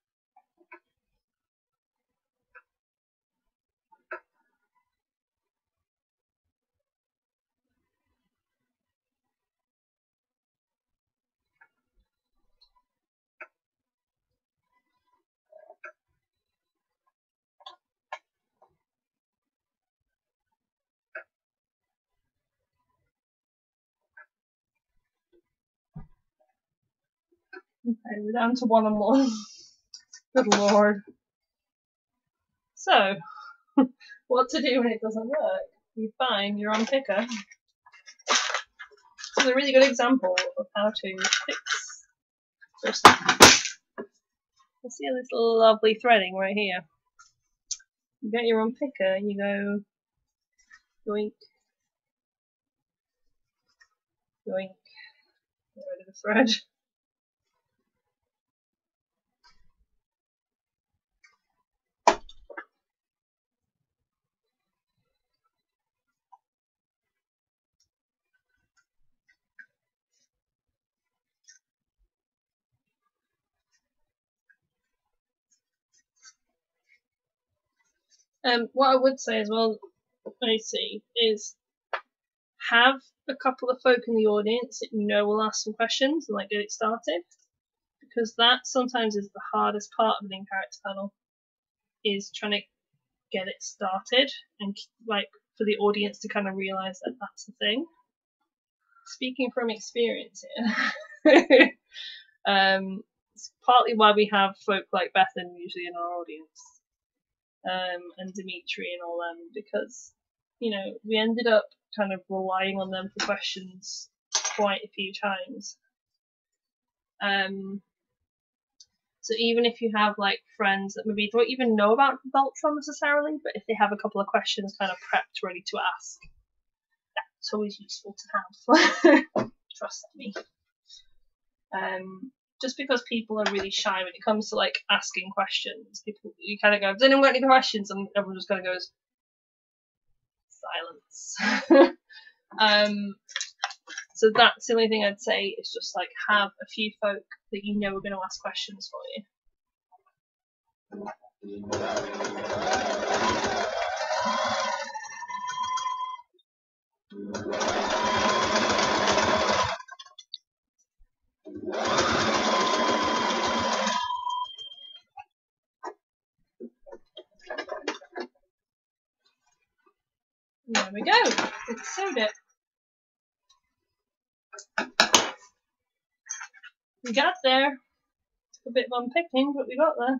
Okay, we're down to 1 and 1. Good lord. So, what to do when it doesn't work? You find your unpicker. This is a really good example of how to fix your stuff. You see this lovely threading right here. You get your unpicker and you go yoink, yoink, Get rid of the thread. What I would say as well, I see, is have a couple of folk in the audience that you know will ask some questions and like get it started, because that sometimes is the hardest part of an in-character panel, is trying to get it started and like for the audience to kind of realize that that's the thing. Speaking from experience here, it's partly why we have folk like Bethan usually in our audience, and Dimitri and all them, because you know we ended up kind of relying on them for questions quite a few times. So even if you have like friends that maybe don't even know about Voltron necessarily, but if they have a couple of questions kind of prepped ready to ask, that's always useful to have. Trust me. Just because people are really shy when it comes to like asking questions, people you kind of go, "Has anyone got any questions?" and everyone just kind of goes silence. So that's the only thing I'd say is just like have a few folk that you know are going to ask questions for you. There we go. It's sewed it. We got there. Took a bit of unpicking, but we got there.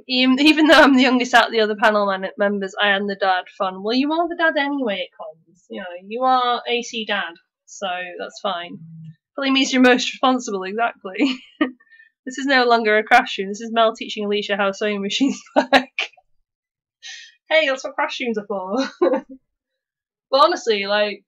Even though I'm the youngest out of the other panel members, I am the dad fun. Well, you are the dad anyway, it comes. You know, you are AC dad, so that's fine. Probably means you're most responsible, exactly. This is no longer a Craftstream. This is Mel teaching Alicia how sewing machines work. Hey, that's what Craftstreams are for. But honestly, like,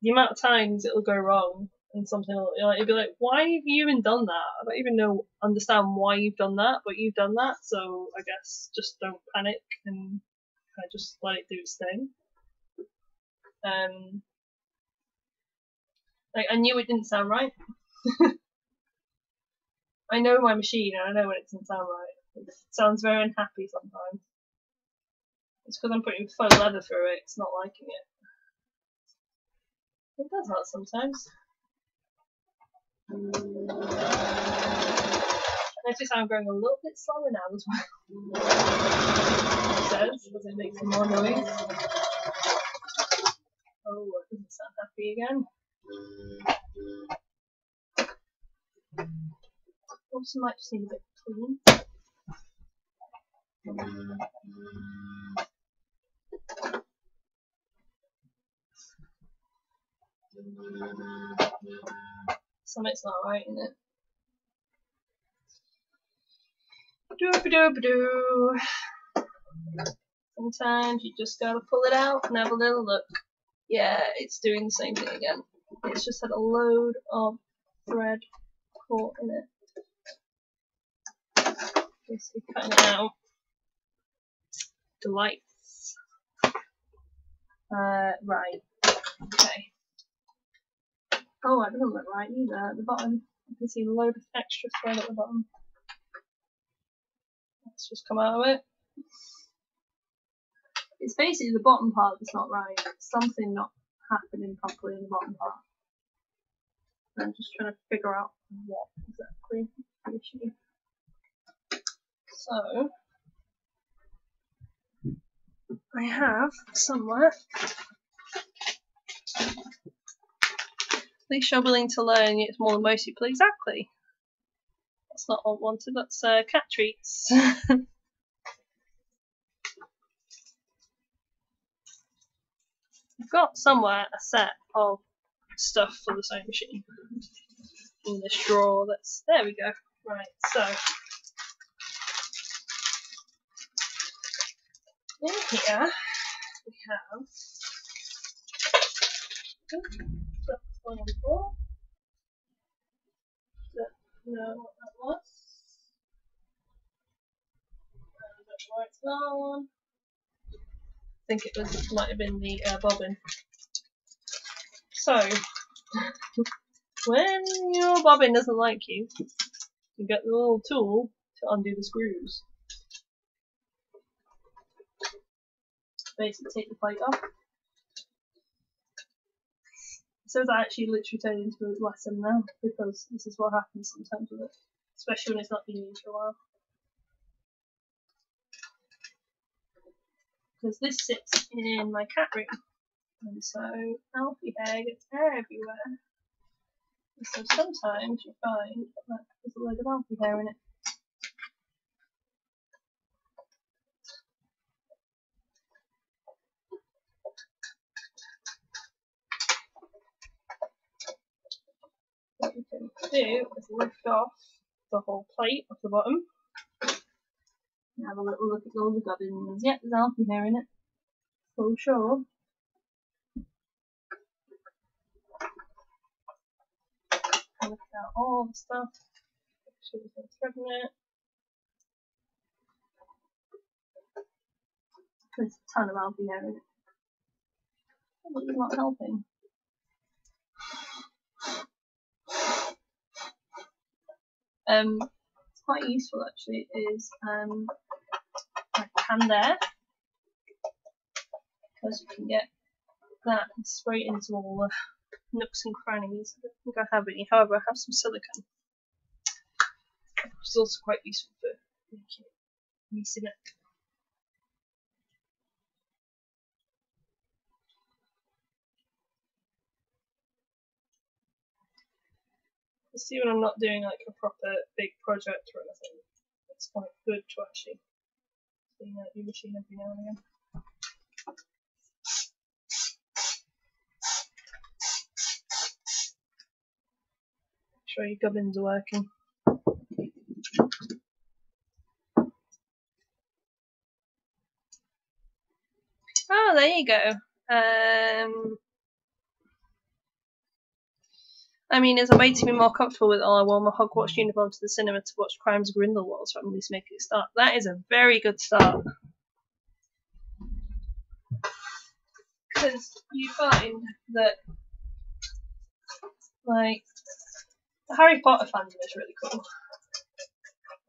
the amount of times it'll go wrong and something will, like, it'll be like, why have you even done that? I don't even understand why you've done that, but you've done that, so I guess just don't panic and kind of just let it do its thing. Like, I knew it didn't sound right. I know my machine and I know when it doesn't sound right. It sounds very unhappy sometimes. It's because I'm putting faux leather through it, it's not liking it. It does that sometimes. Notice I'm going a little bit slower now as well. It says, because it makes more noise. Oh, it doesn't sound happy again. Also might just need a bit clean. Something's not right in it. Doop-a-doop-a-doo. Sometimes you just gotta pull it out and have a little look. Yeah, it's doing the same thing again. It's just had a load of thread caught in it. Basically cutting it out. Delights. Right. Okay. Oh, I didn't look right either at the bottom. You can see a load of extra thread at the bottom. Let's just come out of it. It's basically the bottom part that's not right. Something not happening properly in the bottom part. I'm just trying to figure out what exactly the issue. So I have somewhere. At least you're willing to learn, it's more than most people. Exactly. That's not what I wanted, that's cat treats. I've got somewhere a set of stuff for the sewing machine in this drawer. There we go. Right, so in here we have stuff on the floor. Don't know what that was. I don't know where it's gone. I think it might have been the bobbin. So, when your bobbin doesn't like you, you get the little tool to undo the screws. Basically take the plate off. So that actually literally turned into a lesson now, because this is what happens sometimes with it, especially when it's not been used for a while. Because this sits in my cat room, and so Alfie hair gets everywhere. And so sometimes you find that there's a load of Alfie hair in it. What you can do is lift off the whole plate off the bottom. And have a little look at all the gubbins. Yep, there's Alfie hair in it. For sure. Look out all the stuff. Make sure there's no thread in it. There's a ton of Alfie hair in it. But it's not helping. It's quite useful actually, is like hand air, because you can get that and spray it into all the nooks and crannies. I don't think I have any, however I have some silicone, which is also quite useful for greasing it. See, when I'm not doing like a proper big project or anything, it's quite good to actually clean out your machine every now and again. Make sure your gubbins are working. Oh, there you go. I mean, as a way to be more comfortable with it all, I wore my Hogwarts uniform to the cinema to watch Crimes of Grindelwald, so I'm at least making a start. That is a very good start. Because you find that, like, the Harry Potter fandom is really cool.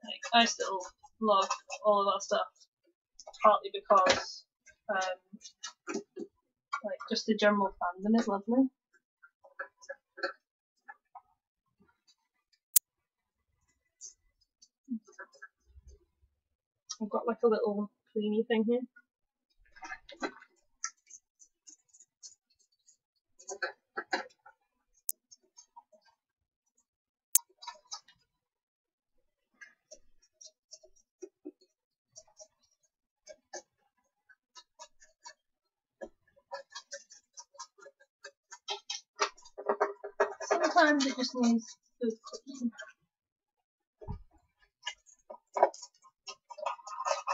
Like, I still love all of that stuff, partly because, like, just the general fandom is lovely. I've got like a little cleany thing here. Sometimes it just needs good cleaning.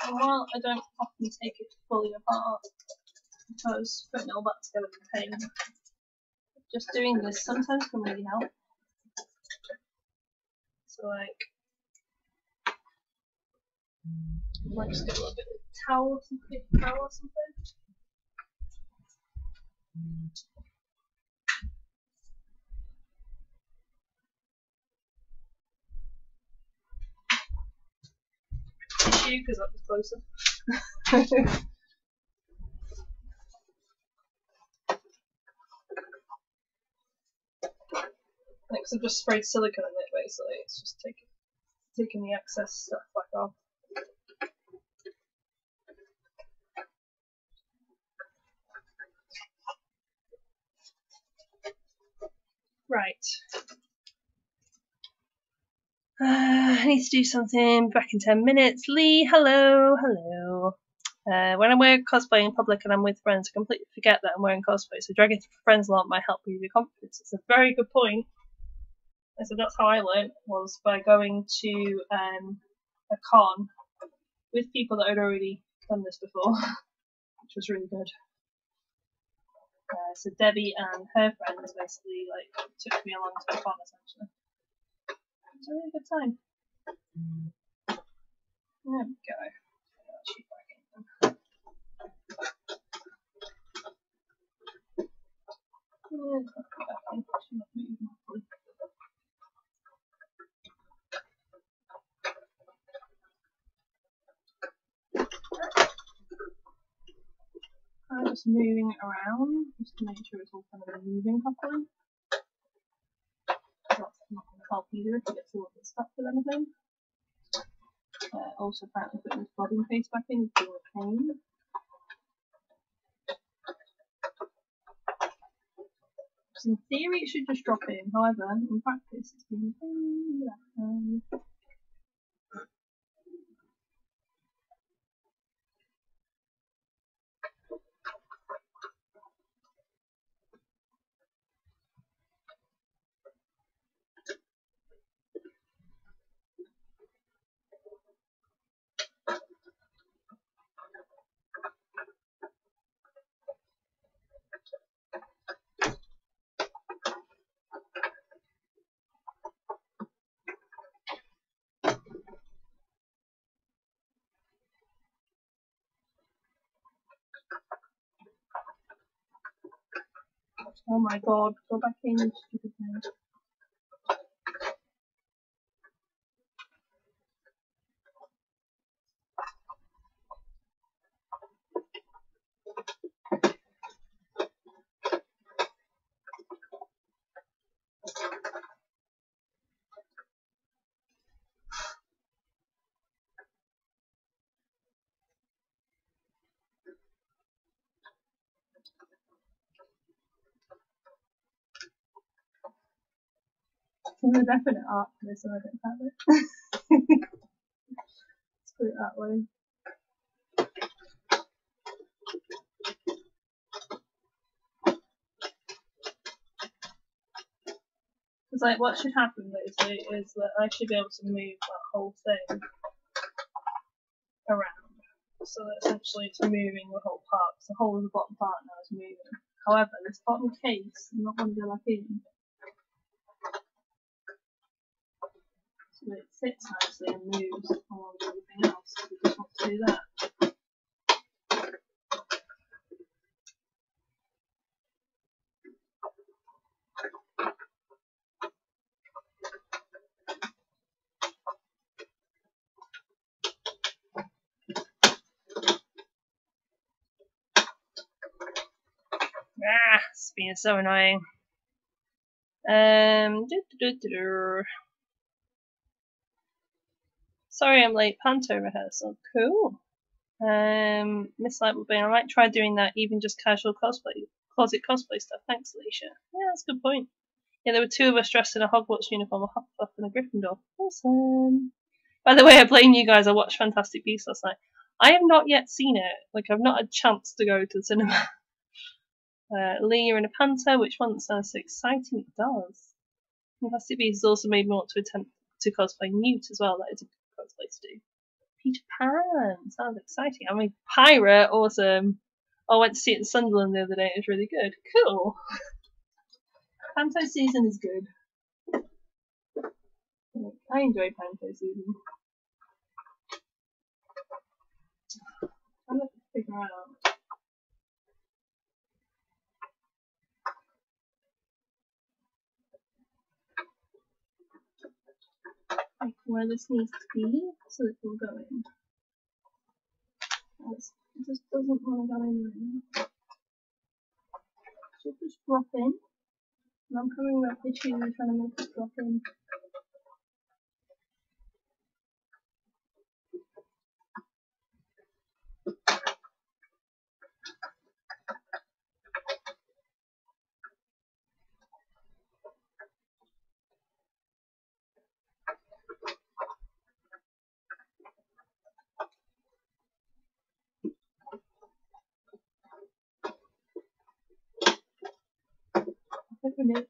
And while I don't often take it fully apart, because putting it all back together is a pain, just doing this sometimes can really help. So like, I might just get a little bit of towel or something. Tissue, because that was closer. Like, so I've just sprayed silicone in it basically, it's just taking the excess stuff back off. Right. I need to do something. Back in 10 minutes. Lee, hello, hello. When I wear cosplay in public and I'm with friends, I completely forget that I'm wearing cosplay, so dragging friends along might help with your confidence. It's a very good point. And so that's how I learned, was by going to a con with people that had already done this before. which was really good. So Debbie and her friends basically like took me along to the fun essentially. It was a really good time. There we go. Sheep back in them. She's not moving properly. I'm just moving it around just to make sure it's all kind of moving properly. That's not going to help either if it gets a little bit stuck with anything. Also, apparently putting this bobbing paste back in is being a pain. So in theory, it should just drop in. However, in practice, it's been a pain. Oh my god, go back in, you stupid thing. There's a definite art for this, and I don't have it. Let's put it that way. Because like, what should happen basically is that I should be able to move that whole thing around. So that essentially it's moving the whole part. So the whole of the bottom part now is moving. However, this bottom case, I'm not going to go back in. So that it sits nicely and moves along with everything else. So we just want to do that. It's being so annoying. Sorry I'm late, panto rehearsal. Cool. Miss Light will be, I might try doing that, even just casual cosplay, closet cosplay stuff. Thanks, Alicia. Yeah, that's a good point. Yeah, there were two of us dressed in a Hogwarts uniform, a Hufflepuff and a Gryffindor. Awesome. By the way, I blame you guys. I watched Fantastic Beasts last night. I have not yet seen it. Like, I've not had a chance to go to the cinema. Lee, you're in a panto. Which one sounds so exciting? It does. Fantastic Beasts has also made me want to attempt to cosplay Newt as well. That is a good cosplay to do. Peter Pan sounds exciting. I mean, pirate, awesome. I went to see it in Sunderland the other day. It was really good. Cool. Panto season is good. I enjoy panto season. I'm going to figure out like where this needs to be so it will go in. It just doesn't want to go in right now. Should just drop in. And I'm coming with issues and trying to make it drop in. I think we need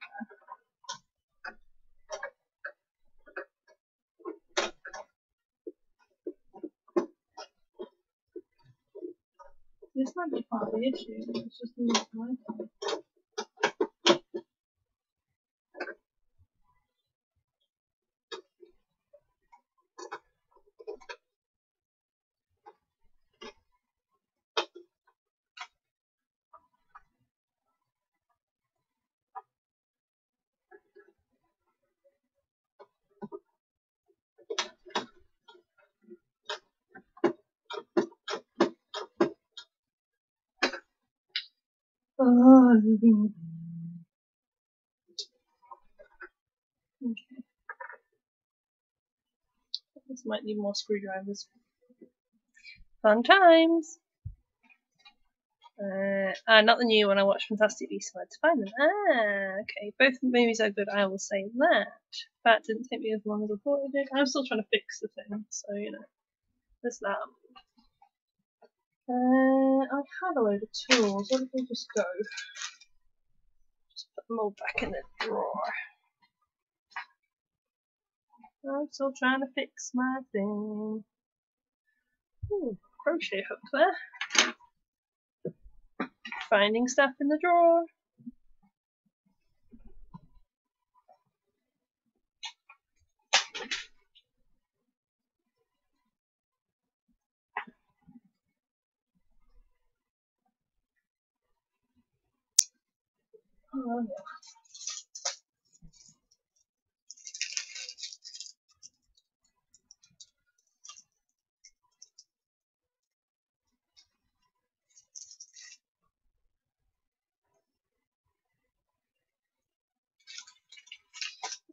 this This might be part of the issue. It's just not my time. Oh, okay. This might need more screwdrivers. Fun times! Not the new one. I watched Fantastic Beasts and where to find them. Okay. Both movies are good, I will say that. That didn't take me as long as I thought it did. I'm still trying to fix the thing, so you know. There's that. I had a load of tools. Where did they just go? Just put them all back in the drawer. I'm still trying to fix my thing. Ooh, crochet hook there. Finding stuff in the drawer. Oh, yeah.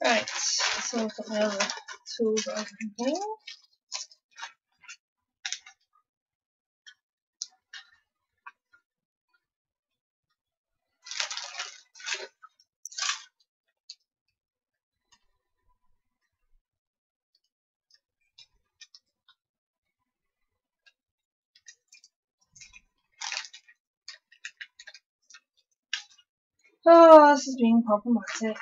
Right, so I've got my other tools over here. Oh, this is being problematic.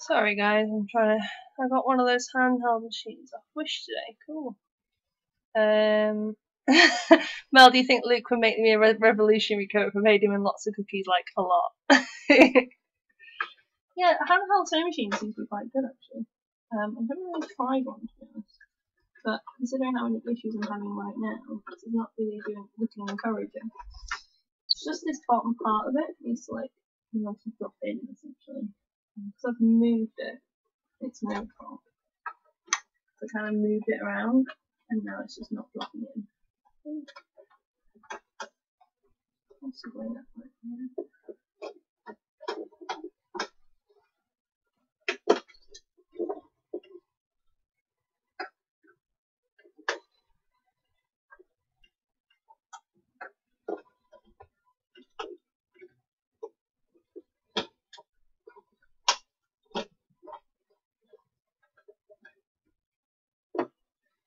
Sorry guys, I got one of those handheld machines off Wish today. Cool. Mel, do you think Luke would make me a revolutionary coat if I made him in lots of cookies, like a lot? Yeah, handheld sewing machines seem to be quite good actually. I've never really tried one to be honest, but considering how many issues I'm having right now, it's not really looking encouraging. It's just this bottom part of it needs to drop in essentially. Because I've moved it, it's no fault. So I kind of moved it around, and now it's just not dropping in. Possibly that might be it.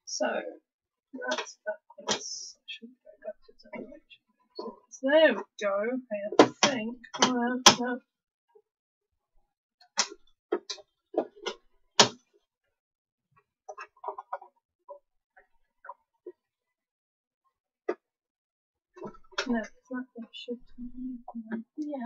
So that's backwards. I should go back to direction. There we go. I think. Oh, no. No, it's not that should. Yeah.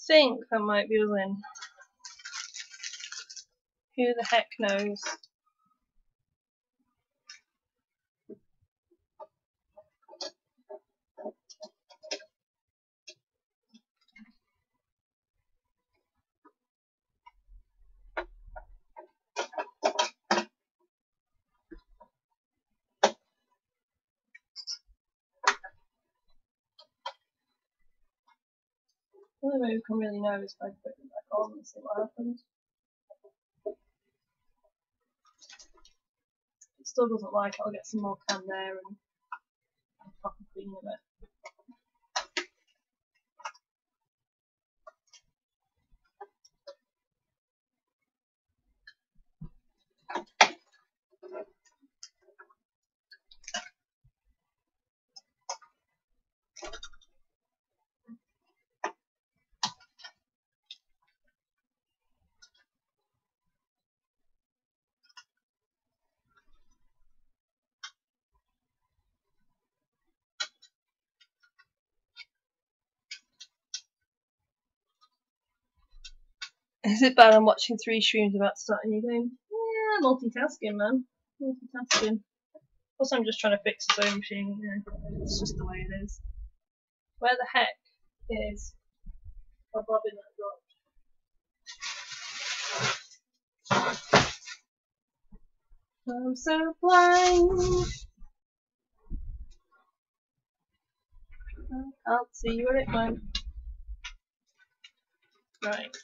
think that might be us in. Who the heck knows? The only way we can really know is by putting it back on and see what happens. If it still doesn't like it, I'll get some more can there and proper clean of it. Is it bad I'm watching 3 streams about to start a new game? Yeah, multitasking, man. Multitasking. Plus, I'm just trying to fix the sewing machine. Yeah, it's just the way it is. Where the heck is my bobbin that dropped? I'm so blind. I can't see where it went. Right.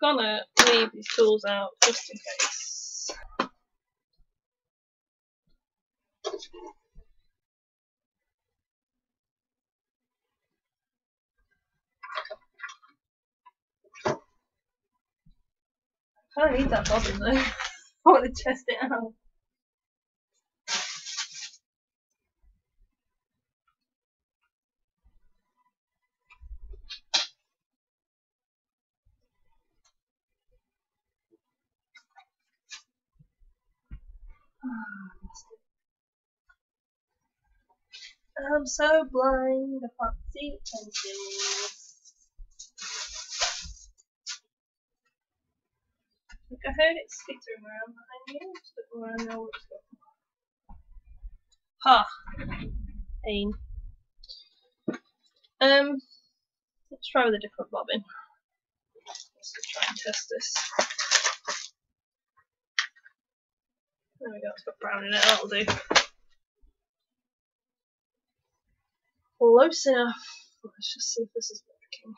Gonna leave these tools out just in case. I kinda need that bobbin though. I want to test it out. I'm so blind, I can't see anything. I heard it skittering around behind you, just don't want to know what's going on. Ha! Pain. Let's try with a different bobbin. Let's try and test this. There we go, it's got brown in it, that'll do. Close enough. Let's just see if this is working.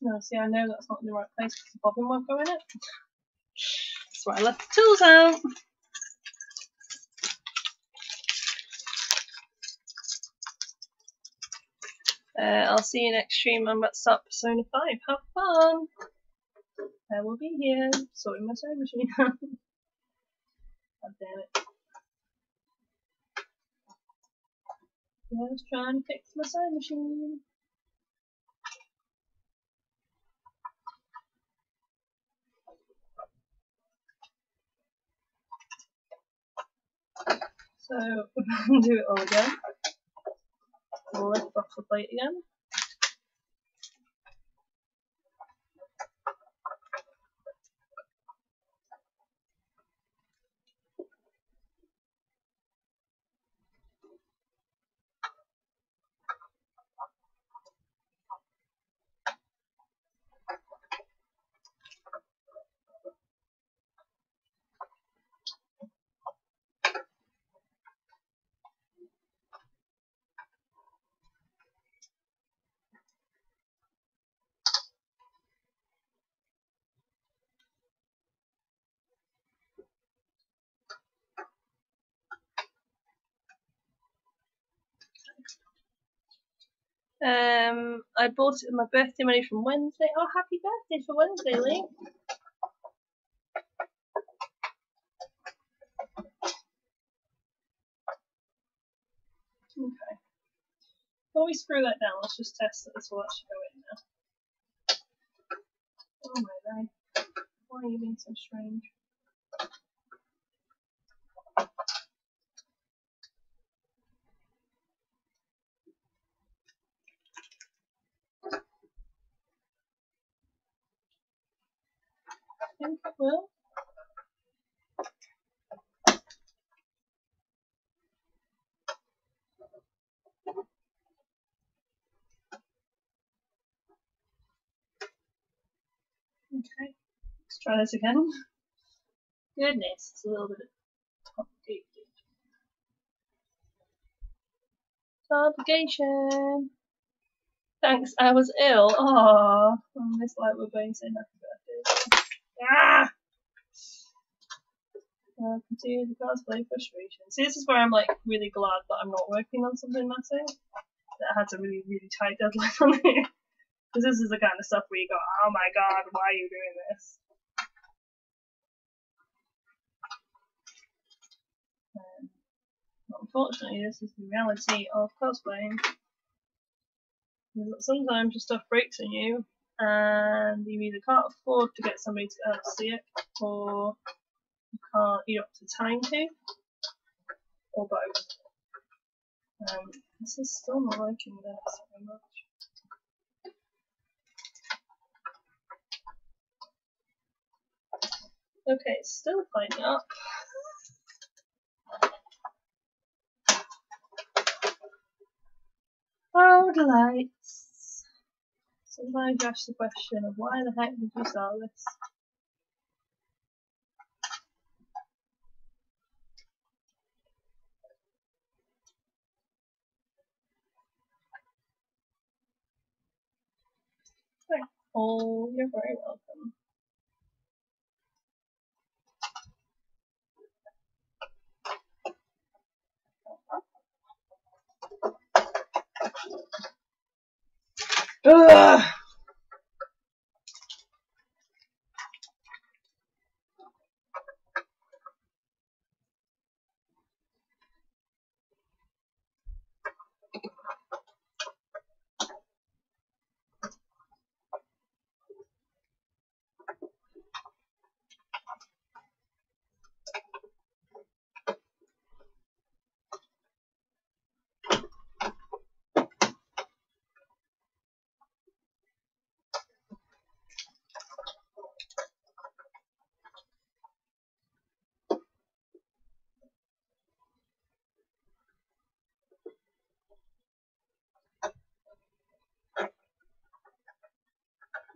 No, see, I know that's not in the right place because the bobbin won't go in it. That's why I left the tools out. I'll see you next stream. I'm about to start Persona 5. Have fun! I will be here, sorting my sewing machine out. God damn it. Just trying to fix my sewing machine. So, do it all again. Lift off the plate again. I bought it with my birthday money from Wednesday. Oh, happy birthday for Wednesday, Lee. Okay. Before we screw that down, let's just test that this will actually go in now. Oh my god. Why are you being so strange? I think it will. Okay, let's try this again. Goodness, it's a little bit complicated. Complication! Thanks, I was ill. Aww, on this light we're going to say happy birthday. Ah! Continue the cosplay frustration. See, this is where I'm like really glad that I'm not working on something massive. That has a really, really tight deadline on it. Because this is the kind of stuff where you go, oh my god, why are you doing this? Unfortunately, this is the reality of cosplaying. Sometimes your stuff breaks on you, and you either can't afford to get somebody to see it, or you don't have the time to, or both. This is still not liking this very much. Okay, it's still finding up. Oh, delights. Sometimes you ask the question of why the heck did you sell this? Thanks, Paul. You're very welcome. Ugh.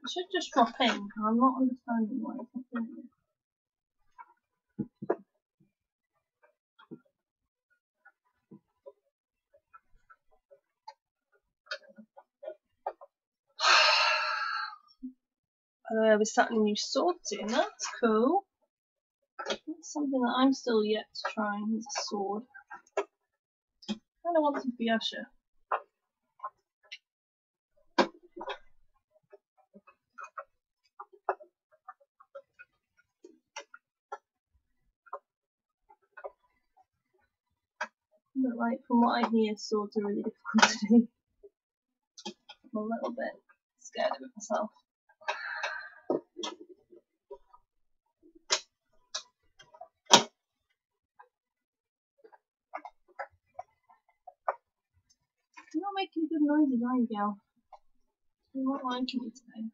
It should just drop in, and I'm not understanding why it's not doing it. I was starting a new sword soon, that's cool. That's something that I'm still yet to try, is a sword. I kind of want to be Usher. But like, from what I hear, swords are really difficult to do. I'm a little bit scared of it myself. You're not making good noises, are you, gal? You're not liking me today.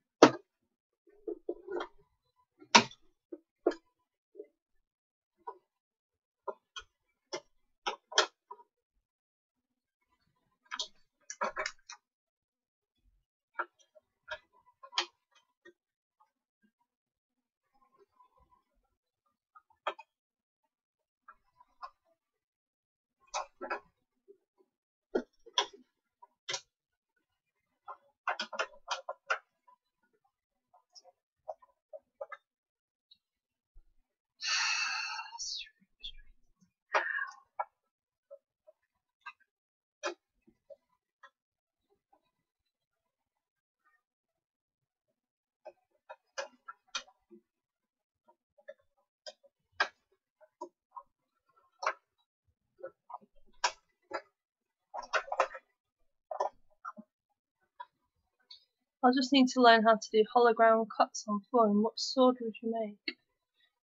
I'll just need to learn how to do hologram cuts on foam. What sword would you make?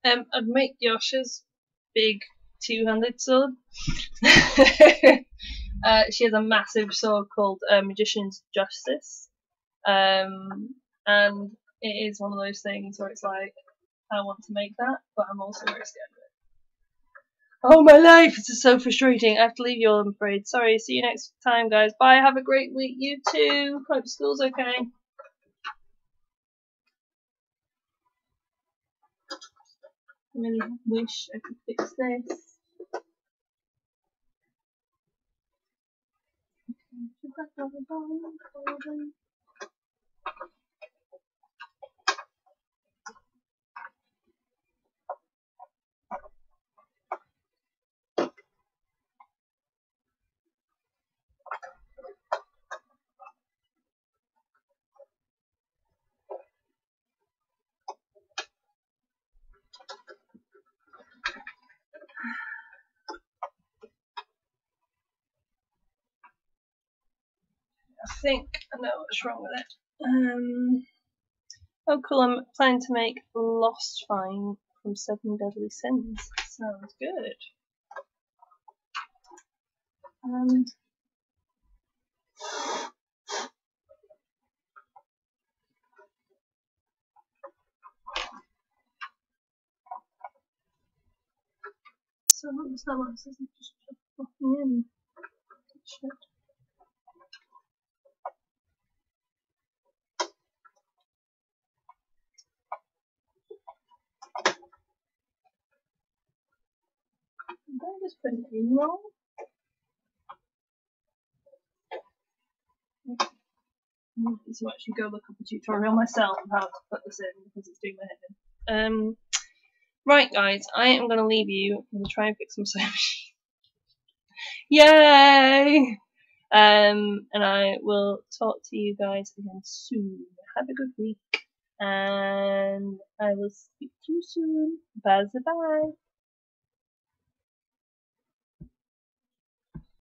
I'd make Yasha's big two-handed sword. She has a massive sword called Magician's Justice. And it is one of those things where it's like, I want to make that, but I'm also very scared of it. Oh, my life! This is so frustrating. I have to leave you all, I'm afraid. Sorry, see you next time, guys. Bye, have a great week. You too. Hope school's okay. I really wish I could fix this. I think I know what's wrong with it. Oh cool, I'm planning to make Lost Find from 7 Deadly Sins. Sounds good. So what was that one? Says it just fucking in. Shit. Did I just put it in wrong? I need to actually go look up a tutorial myself on how to put this in because it's doing my head in. Right guys, I am going to leave you. I'm going to try and fix some sewing. Yay! And I will talk to you guys again soon. Have a good week, and I will speak to you soon. Bye bye.